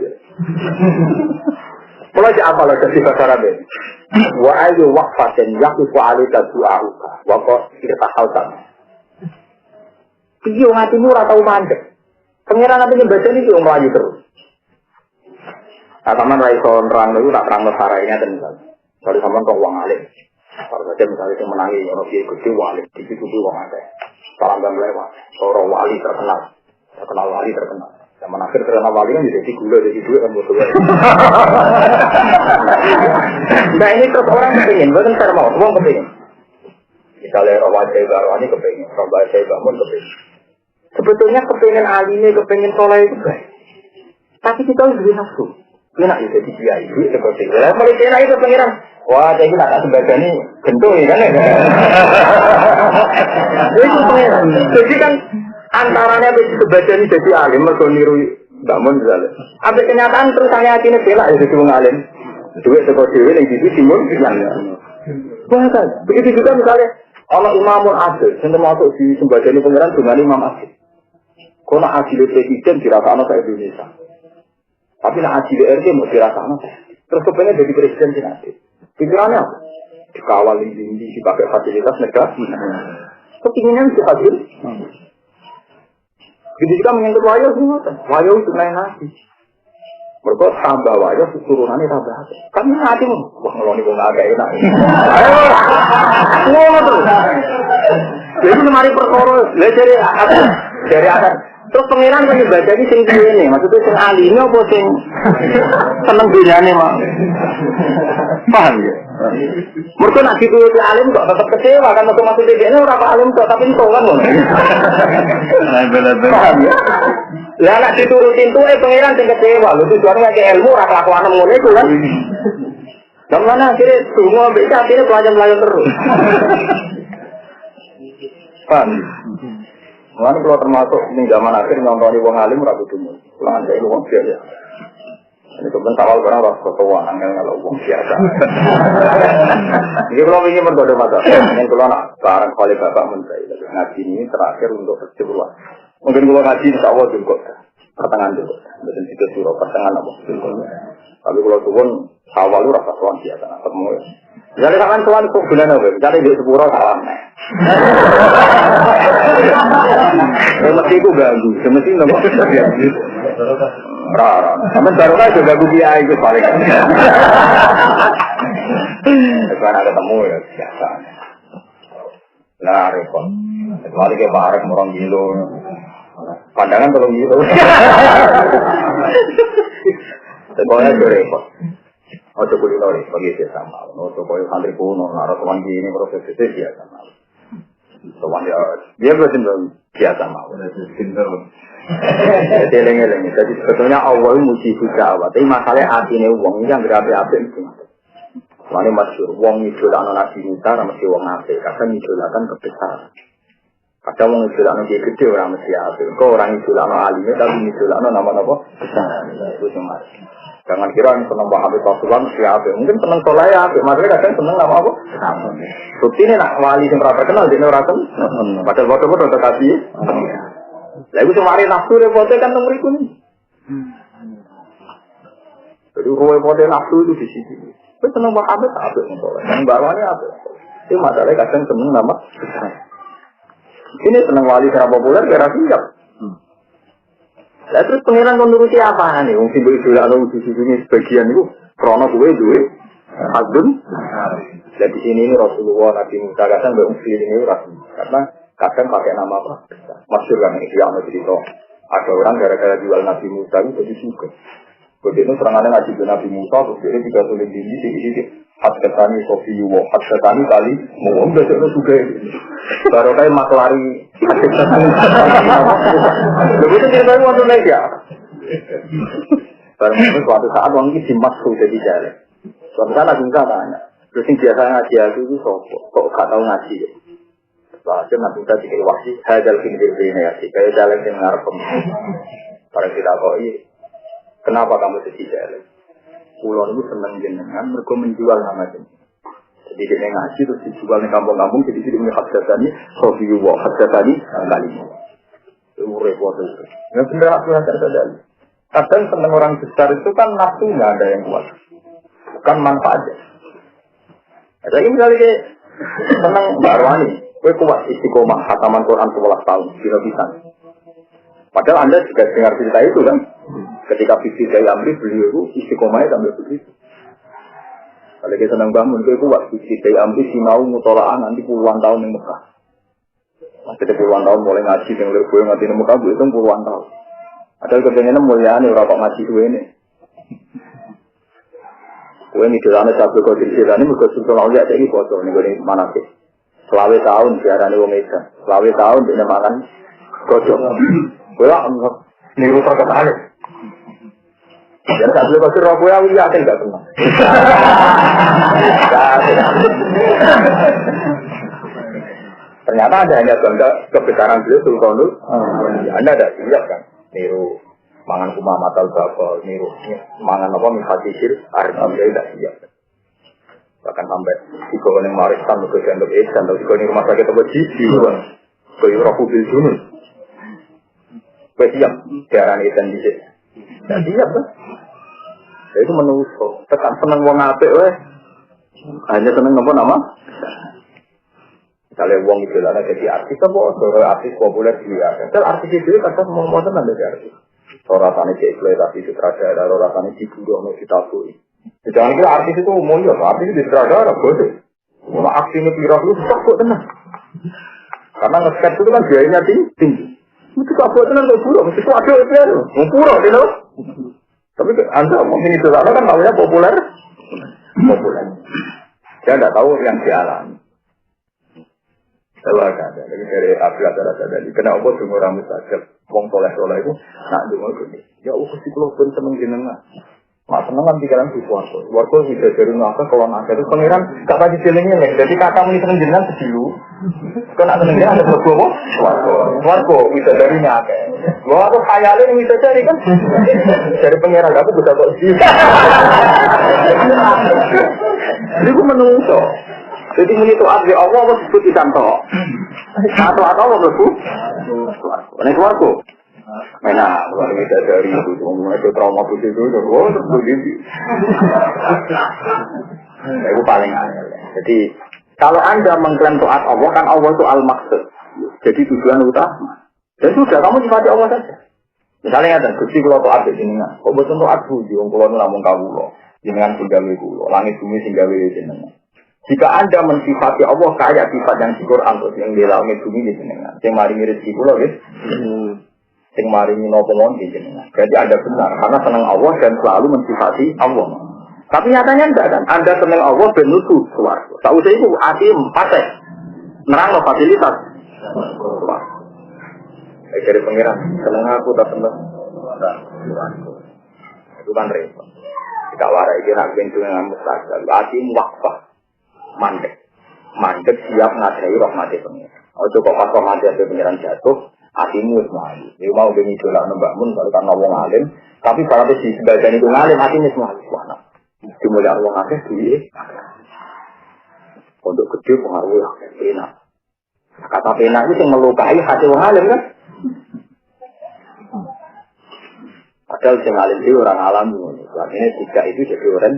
Mulai apa loh dari bahasa Arab ini? Wa ayu waqfatin yaqifu alika du'auka wa qad irtahautan. Iyo ngatimu ora tau mandek. Pengiran nanti ngebaca ini yo melayu terus. Nah, sampean ra iso nerang niku tak terangno sarainya ten misal. Kalau sampean kok wong alim. Kalau saja misalnya itu menangi ono kiai gede wali, ditutupi wong akeh. Salam dan lewat, seorang wali terkenal wali terkenal. Zaman akhir terkenal wali kan jadi gula, jadi duit kan butuh. Nah ini terus orang kepingin, bukan saya mau, orang kepingin. Misalnya Rawat Syekh Barwani kepingin, Rawat Syekh Bamun kepingin. Sebetulnya kepingin alimnya, kepingin soleh itu baik. Tapi kita harus beri nafsu. Enak itu jadi kiai, duit seperti itu. Mulai enak itu pengiran. Wah, saya ini tak sebagian ini gentui kan ya? Itu pengiran. Jadi kan antaranya sebagian ini jadi alim, mereka niru Mbak Mun misalnya. Sampai kenyataan terus saya yakin bela ya jadi wong alim. Duit seperti itu yang jadi simbol bilang. Bahkan begitu juga misalnya orang Imamul Adil, yang termasuk di sebagian pengiran dengan Imam Adil. Kalau Adil presiden dirasa ke Indonesia. Tapi nak Adil RT mau dirasa terus kepengen jadi presiden di nanti. Pikirannya apa? Dikawal tinggi, dipakai fasilitas negara. Kepinginnya itu hasil. Jadi juga menyentuh wayo semua. Wayo itu lain lagi. Mereka tambah wayo, turunannya tambah hati. Kan ini hati mu. Wah ngeloni gue gak agak enak. Ayo semua tuh. Jadi kemari perkara. Dari atas. Terus pengiran kan dibaca ini sing ini, maksudnya sing ahlinya apa sing seneng dunyane mak. Paham ya? Mereka nak dituruti alim kok tetap kecewa kan masuk dia ini orang alim kok tapi itu kan loh. Paham ya? Lah nak diturutin tuh pengiran sing kecewa, lu tujuannya kayak ilmu ora kelakuan ngono iku kan. Dan mana akhirnya semua bisa akhirnya pelajaran terus. Paham? Mulai kalau termasuk ini zaman akhir nyontoni wong alim ragu dulu. Kalau anda ini wong biasa. Ini sebentar awal barang rasa ketuaan kalau wong biasa. Jadi kalau ingin berdoa mata, yang kalau nak barang kali bapak menteri ngaji ini terakhir untuk percobaan. Mungkin kalau ngaji insya Allah juga pertengahan juga. Betul itu surau pertengahan apa? Tapi kalau turun awal lu rasa tuan biasa. Ketemu. Jadi kawan tuan kok guna nabe. Jadi di sepuro salam. Mesti ku ganggu, mesti nopo biar gitu. Rara, sampai baru kan juga ganggu dia itu paling. Sekarang ada ketemu ya biasa. Nah repot. Kecuali ke bareng orang gilo. Pandangan tolong gilo. Sebenarnya itu repot. Ojo kulinori bagi dia sama. Ojo koyo santri kuno, naruh tuan gini proses itu dia sama. Soalnya dia betul biasa mau. Jadi lengi-lengi. Jadi sebetulnya Allah muji hujawat. Tapi masalahnya hatinya wong ini yang berapi-api itu. Soalnya masyhur wong idolakno Nabi Musa ora mesti wong apik. Kadang idolakan kebesaran. Kadang wong idolakno dia gede ora mesti apik. Kok orang idolakno alime tapi idolakno nama-nama besar. Itu cuma. Jangan kira yang senang Habib Rasulullah mesti apik. Mungkin senang soleh apik. Maksudnya kadang senang nama apa? Bukti ini nak wali yang pernah terkenal di neraka. Padahal foto-foto terkasih. Lalu kemarin nafsu repotnya kan nomor itu nih. Jadi repotnya nafsu itu di sini. Tapi senang Habib apik soleh. Yang baruannya apik. Itu masalahnya kadang senang nama besar. Ini senang wali yang populer kira siap. Lah terus pengiran kon nuruti apa nih? Wong sing idola ana uji-uji sebagian itu krono kuwe duwe hadun. Jadi di sini ini Rasulullah Nabi Musa kadang mbek muslim ini karena kadang pakai nama apa? Masyhur kan iki yang cerita. Ada orang gara-gara jual Nabi Musa itu jadi suka. Kemudian serangannya ngaji ke Nabi Musa terus dia juga tulis di sini Hatkatani Sofiyu wa Hatkatani kali mau besok itu juga baru kayak maklari Hatkatani begitu ceritanya waktu naik ya baru suatu saat orang ini dimaksud jadi jalan suatu saat Nabi Musa tanya terus yang biasa ngaji aku itu kok gak tahu ngaji ya bahasnya Nabi Musa dikira wahsi hadal finir ya sih kayak jalan yang ngarep para kita kok kenapa kamu jadi jalan Pulau itu senang jenengan, mereka menjual nama jenengan. Jadi dia ngaji terus dijual di kampung-kampung, jadi dia punya hadjatani, sofiyu wa hadjatani, kali ini. Itu repot itu. Yang benar aku hadjatani. Kadang senang orang besar itu kan nafsu nggak ada yang kuat, bukan manfaatnya. Jadi misalnya kayak senang barwani, gue kuat istiqomah, khataman Quran 11 tahun, bisa. Padahal Anda juga dengar cerita itu kan. Ketika Fikri dari Amri beliau itu istiqomahnya sampai begitu. Kalau kita senang bangun, itu kuat Fikri dari Amri sinau mutolaan nanti puluhan tahun yang Mekah. Masih ada puluhan tahun mulai ngaji yang lebih boleh ngaji di Mekah itu puluhan tahun. Padahal kepengennya muliaan orang ngaji itu ini. Kue ini jalannya sampai kau cerita ini mereka sudah mau lihat ini foto ini gue mana sih? Selama tahun siaran itu Medan, selama tahun dia makan kocok. Gue lah niru terkenal. Jadi tak boleh pasir roh aku yakin gak senang. Ternyata ada hanya bangga kebesaran beliau Sultanul. Anda ada siap kan? Niru mangan kumah matal bakal, niru mangan apa mifatisir, arif tidak siap. Bahkan sampai di kawan yang mariskan untuk janduk esan, atau di kawan rumah sakit atau di luar, ke Europe bil junun. Siap, daerah esan di sini. Tidak siap kan? Itu menusuk, tekan seneng wong apik weh. Hanya seneng nama. Misalnya wong itu lah jadi artis apa artis populer dia. Kalau artis itu kadang mau tenan dari artis. Rasanya dieksploitasi sutradara, rasanya diburu sama ditafsiri. Jangan kira artis itu mulia, artis itu sutradara bodoh. Mau aksi ini viral lu kok tenang. Karena nge-sketch itu kan biayanya tinggi. Itu kok tenang kok buruk, mesti kok ada itu ya. Mau buruk gitu. Tapi Anda mungkin itu kan namanya populer. Dia tidak tahu yang dialami. Saya ada dari akhir dari kenapa semua orang mustajab, wong soleh itu nak dengar gini. Ya sih kalau pun seneng jenengan. Mak seneng kan pikiran di suarco bisa dari nafas kalau nafas itu pangeran kata di silingnya nih. Jadi kata muni seneng jenengan sedilu. Kena seneng jenengan ada berbuah apa? Suarco bisa dari nafas. Gua aku khayalin bisa cari kan. Dari pangeran aku bisa kok sih. Jadi gua menungso. Jadi muni itu abdi Allah apa disebut ikan toh. Atau apa berbu? Ini suarco. Nah, kalau kita dari itu trauma putih itu, terus begitu. Itu paling aneh. Jadi, kalau Anda mengklaim taat Allah, kan Allah itu al-maksud. Jadi tujuan utama. Dan sudah, kamu sifati Allah saja. Misalnya ada, Gusti kalau taat di sini, kok betul taat buji, kalau namun kamu dengan singgawi kulo, langit bumi singgawi jenengan. Jika Anda mensifati Allah kayak sifat yang di Quran, yang di langit bumi di jenengan, yang mari mirip kulo, gitu. Sing maringi napa mawon jenengan. Jadi Anda benar karena senang Allah dan selalu mensifati Allah. Tapi nyatanya enggak kan? Anda senang Allah ben nutu swarga. Sausé iku ati empate. Nerangno fasilitas Dari pengiran, seneng aku tak seneng. Itu kan repot. Jika warai dia nak bentuk dengan mustajab, hatimu wakfah, mandek siap ngadai rahmati pengiran. Oh coba pas rahmati ada pengiran jatuh, hatimu semua. Dia mau bengi dolak nembakmun, kalau kan ngomong alim, tapi kalau di sebagian itu ngalim, hatimu semua. Mana? Dimulai Allah akeh duit. Untuk gede pengaruh pena. Kata pena itu yang melukai hati orang alim kan? Padahal yang alim itu orang alam. Ini tiga itu jadi orang.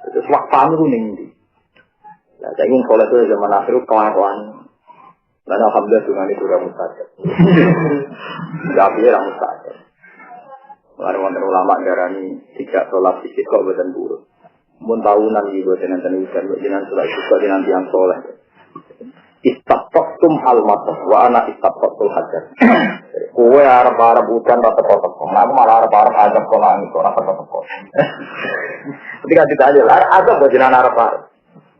Itu waktu itu nih. Nah, saya ingin kalau itu zaman akhir kelakuan. Dan alhamdulillah dengan itu sudah mustajab. Tapi orang mustajab. Orang ulama darani tidak sholat sikit kok bukan buruk. Mun tahunan gitu dengan tenusan dengan sholat juga dengan tiang sholat. Istaqtum al-matah wa ana istaqtul hajar. Kowe arep-arep udan rata teko. Aku malah arep-arep azab kolan iso rata teko. Ketika ditanya, azab bojonan arep-arep.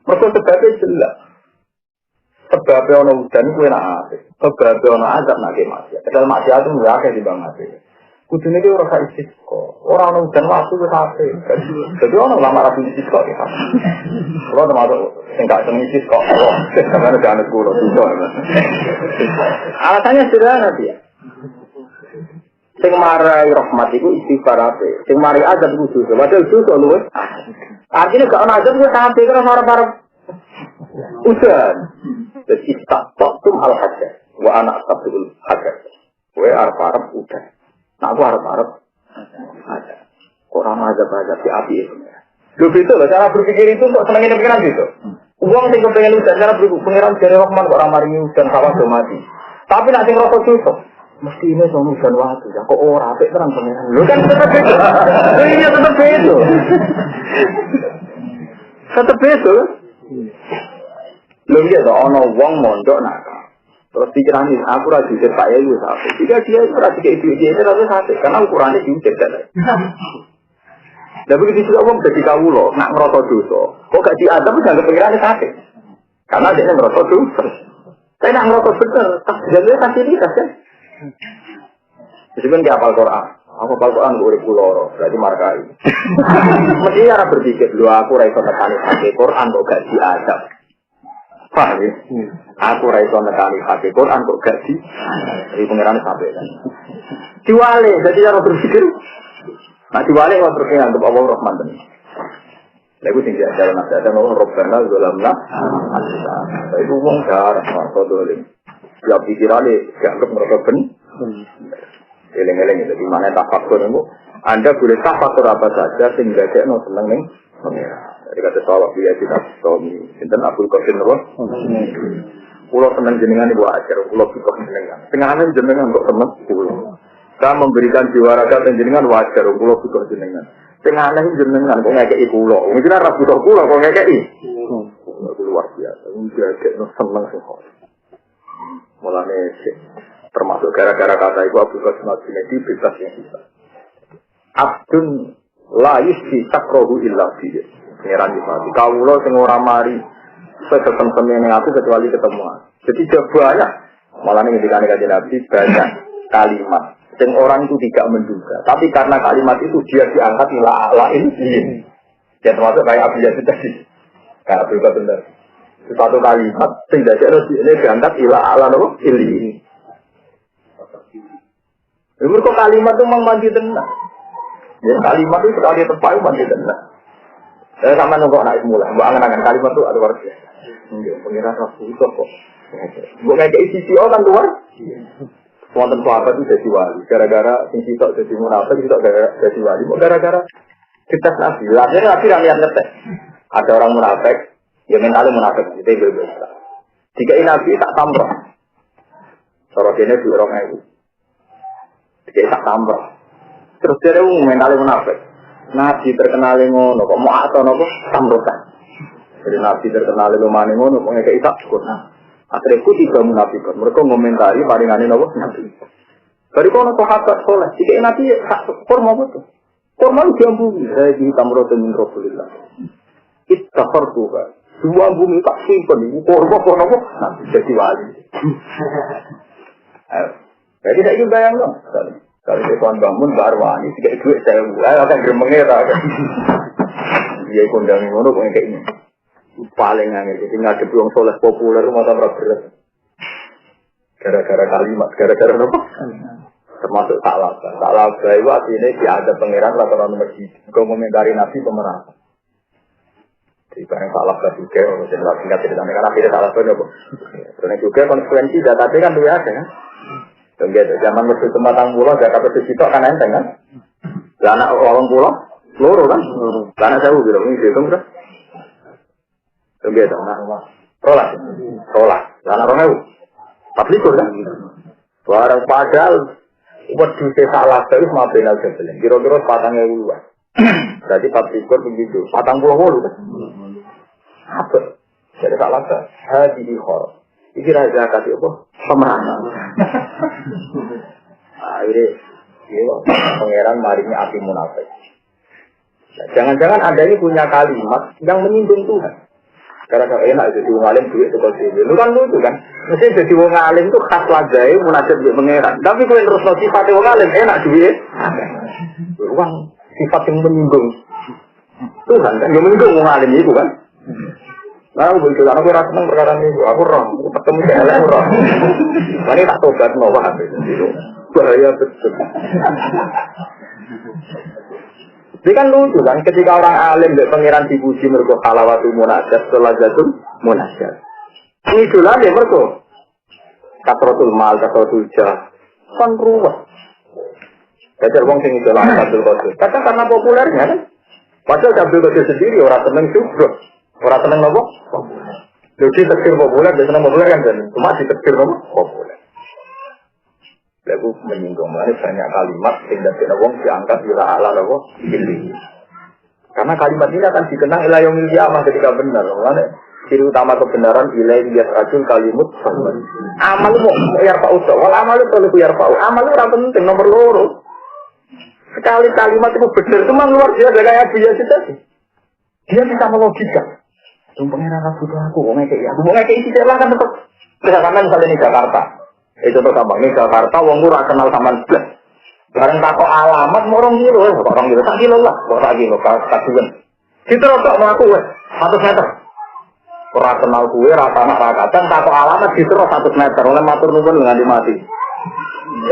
Mergo sebabnya jelas. Sebabnya ana udan kuwi nak apik. Sebabnya ana azab nak maksiat. Padahal maksiat itu enggak akeh dibangate. Kudune iki ora sak istisqa. Ora ana udan waktu wis apik. Jadi ana lama rapi istisqa ya. Kalau termasuk sing gak seneng istisqa. Karena ada anak kula juga. Alasannya sederhana dia. Sing marai rahmat iku istighfar ape. Sing marai azab iku dosa. Padahal dosa luwih. Artinya gak ana azab wis apik karo arep-arep udan. Jadi istaqtum al-hajar wa ana astaqtul hajar. Kowe arep-arep udan. Nah aku harap-harap ada. Orang ada di api itu. Lu itu loh, cara berpikir itu kok senengin pikiran gitu. Uang sing kepengen udan, cara berpikir pengiran dari Rahman kok orang maringi udan sawah do mati. Tapi nanti ngerokok itu, mesti ini sama udan waktu. Ya kok ora apik terang pengiran. Lu kan tetap itu. Iya tetap itu. Tetap itu. Lu lihat ono wong mondok nakal. Terus pikiran ini, aku rasa diujar Pak Yayu sampai. Jika dia itu rasa dia itu rasa sampai. Karena ukurannya diujar kan. Dan begitu juga orang jadi kawulo, nak ngerosot dosa. Kok gak diadam, jangan kepikirannya sakit. Karena dia ngerosot dosa. Saya nak ngerosot bener, jadi fasilitas kan. Jadi kan dia hafal Quran. Aku hafal Quran, gue udah puloro, berarti markai. Mesti cara berpikir, dulu aku rasa nekani pakai Quran, kok gak diadam. Paham ya? Aku raiso nekani hati Quran kok gak di pengirannya sampai kan diwale, jadi cara berpikir nah diwale kalau berpikir untuk Allah Rahman dan lagu tinggal jalan nasihat dan Allah Rabbana Zolamna itu ngomong darah masa dolim setiap pikirannya dianggap mereka eleng-eleng itu dimana tafakur itu Anda boleh tafakur apa saja sehingga dia no seneng nih pengiran. Jadi kata sahabat dia tidak suami, sinten Abdul Qasim Nur. Pulau seneng jenengan ibu ajar, pulau suka jenengan. Tengahnya jenengan kok seneng pulau. Saya memberikan jiwa raga dan jenengan wajar, pulau suka jenengan. Tengahnya jenengan kok ngekei pulau. Mungkin arah butuh pulau kok ngekei. Luar biasa, menjaga seneng sekali. Mulanya termasuk gara-gara kata ibu Abdul Qasim Al-Junaidi bebas yang bisa. Abdun la yusfi sakrohu illa fiye. Pengiran di hati. Kaulah sing ora mari ketemu dengan aku kecuali ketemu. Jadi banyak. Malah ini ketika Nabi banyak kalimat. Sing orang itu tidak menduga. Tapi karena kalimat itu dia diangkat ila lain. Ya termasuk kayak Abu Yazid tadi. Kayak berubah benar. Satu kalimat sing ini diangkat ila ala nopo ili. Ibu kok kalimat itu memang mandi tenang. Ya kalimat itu sekali tepat mandi tenang. Saya sama nunggu anak semula, buat angan-angan kalimat itu ada luar biasa. Pengiran rasul itu kok. Buat ngekei CCO kan luar. Wonten sahabat itu jadi wali. Gara-gara sing sitok jadi munafik, sitok jadi wali. Gara-gara kita nabi. Akhirnya nabi yang ngetes. Ada orang munafik, ya mentalnya munafik. Itu berbeda. Jika ini nabi tak tamroh. Sorotnya di orang itu. Jika tak tamroh. Terus dia mentalnya munafik. Nabi terkenal ngono, kok mau atau nopo tamrokan. Jadi Nabi terkenal lumane ngono, kok ngekei tak cukup. Akhirnya ku tiga munafikan, mereka ngomentari paringane nopo Nabi. Dari kono sahabat soleh, jika Nabi tak kurma betul. Kurma jambu, saya di tamrotan min Rasulillah. Ittafartuha Dua bumi tak simpen, ukur-ukur nopo, nanti jadi wali. Jadi saya juga bayang dong. Kalau saya tuan bangun baru wali, tiga duit saya mulai akan geremengera. Dia kondang ngono kok kayak ini. Paling angel, jadi ngadep wong soleh populer mata berat. Gara-gara kalimat, gara-gara nopo. Termasuk salah itu artinya dia ada pangeran rata-rata masjid. Kau mengomentari nabi pemerintah. Jadi barang salah juga, orang jelas tingkat tidak sampai karena tidak salah pun. Karena juga konsekuensi data kan dua ada kan. Tenggat zaman masuk Sematang Pulau, Jakarta itu kan enteng kan. Anak orang pulau, loro kan. Anak saya bilang ini itu kan. Tenggat anak rolah. Anak orang itu, 40 kan. Barang padahal buat duit salah terus mau penal sebelum kira-kira 4.000 luas. Berarti 40 begitu. 40 kan. Apa? Jadi salah tak. Hadi khor. Iki raja kasih apa? Pemerintah. Ini pangeran marinya api munafik. Jangan-jangan Anda ini punya kalimat yang menyinggung Tuhan. Karena enak jadi wong alim duit seperti itu. Lu kan lucu kan? Mesti jadi wong alim itu khas lagai munajat duit pangeran. Tapi kalau terus sifat wong alim enak duit. Uang sifat yang menyinggung Tuhan kan? Yang menyinggung wong alim itu kan? Nah, aku begitu. Aku rasa senang perkara ini. Aku roh. Aku ketemu saya aku roh. Ini tak tobat mau apa itu? Bahaya betul. Ini kan lucu kan, ketika orang alim dari pangeran dipuji mergo halawatu munajat, selajatul munajat. Ini dulu aja mergo kasrotul mal, kasrotul jah, kan ruwet. Kajar wong sing idola Abdul Qadir. Kadang karena populernya kan. Padahal Abdul Qadir sendiri orang seneng juga, orang seneng nopo. Jadi tekir populer, dia seneng populer kan, dan cuma di tekir nopo populer. Lalu menyinggung banyak kalimat yang dari wong diangkat bila ala nopo pilih. Karena kalimat ini akan dikenang ila yaumil qiyamah ketika benar. Makanya ciri utama kebenaran ilai dia racun kalimut sama. Amal mau yarfa usah. Wal amal itu yarfa. Amal itu orang penting nomor loro. Sekali kalimat itu benar, cuma luar biasa kayak biasa tadi. Dia bisa melogika. Pangeran aku mau ngekei isi lah kan tetap. Misalkan misalnya di Jakarta. Itu tuh gampang nih Jakarta, wong ora kenal sama blas. Bareng takok alamat morong kilo, orang kilo sak kilo lah, sak kilo kaduan. Kita rotok mau aku 100 meter. Ora kenal kuwe, ora tanah ra kadang takok alamat ditero 100 meter, oleh matur nuwun nganti mati.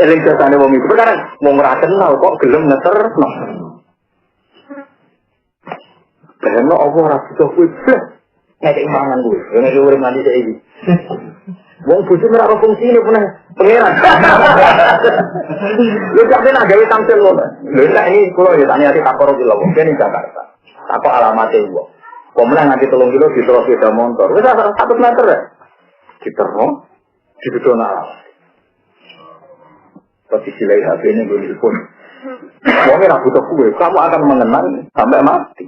Eling jasane wong iku perkara wong ora kenal kok gelem neterno. Karena apa ora butuh kuwi blas. Ngekek mangan kuwi, ngekek urip nganti saiki. Wong bojo ora ono fungsine punah pangeran. Lho sampe nak gawe tampil ngono. Lho nek ini kula ya tani ati takoro kula wong kene Jakarta. Takok alamate wong. Kok menang nganti 3 kilo ditero sepeda motor. Wis 100 meter ya. Ditero ditudono alamat. Tapi silai HP ini gue telepon. Wong ora butuh kue, kamu akan mengenang sampai mati.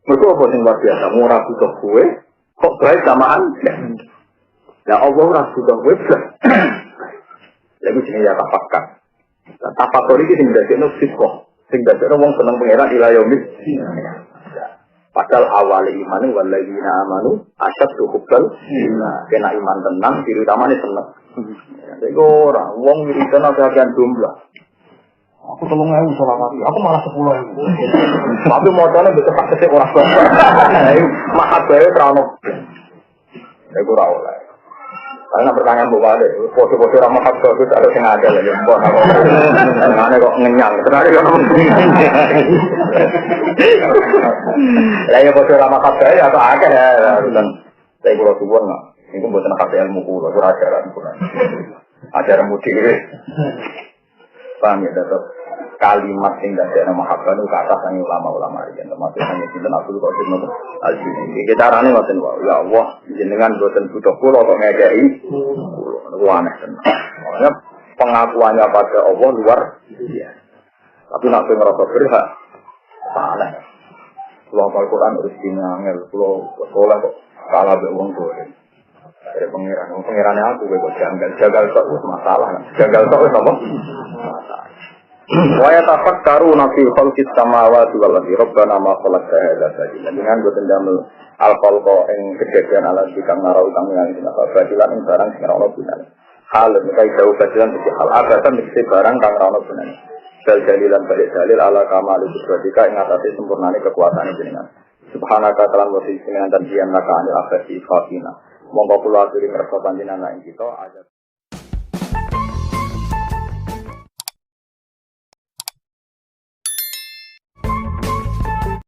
Mergo apa sing luar biasa, ora butuh kue, kok baik samaan. Ya Allah ora butuh kue. Lagi sini ya tapakat. Tapakat iki sing dadekno sifat, sing dadekno wong seneng pangeran ila yaumil. Padahal awal iman walladzina amanu asyaddu hubbal iman. Kena iman tenang, diri utamane seneng. Jadi orang, wong wiridan atau bagian jumlah. Aku 3.000 selawat, aku malah 10.000. Tapi motornya betul tak kesek orang banyak. Mahat bayi terlalu. Saya kurang oleh. Karena pertanyaan bukan ada, foto-foto ramah hati itu ada yang ada lagi. Mana kok ngenyang? Ternyata kan lagi foto ramah hati atau ada ya? Saya kurang subuh nggak. Ini bukan hati ilmu kulo, itu ajaran kulo. Ajaran mudik ini. Paham ya, tetap kalimat yang tidak ada mahabbah itu kata sang ulama-ulama ini. Termasuk hanya cinta Abdul Qadir Al-Jilani. Kita caranya ngoten wae. Ya Allah, jenengan boten butuh kulo kok ngekei. Kulo aneh tenan. Makanya pengakuannya pada Allah luar biasa. Tapi nak ngerasa berhak. Salah. Kulo Al-Qur'an rezekine angel, kulo saleh kok kalah mbek wong tuwa. Dari pangerannya aku kok jagal kok masalah. Jagal kok apa? Masalah. Wa yatafakkaruna fi khalqis samawati wal ardi rabbana ma khalaqta hadza batila. Dengan boten damel al-khalqa ing kejadian alam kang naro kang yang batilan ing barang sing ora gunane. Hal mekai jauh batilan iki hal abatan iki barang kang ora gunane. Dal dalilan balik dalil ala kamal kudratika ing atase sempurnane kekuasaan jenengan. Subhanaka taala wa ta'ala dan dian naka anil akhirati fatina. Monggo kula aturi ngrasa panjenengan ing kita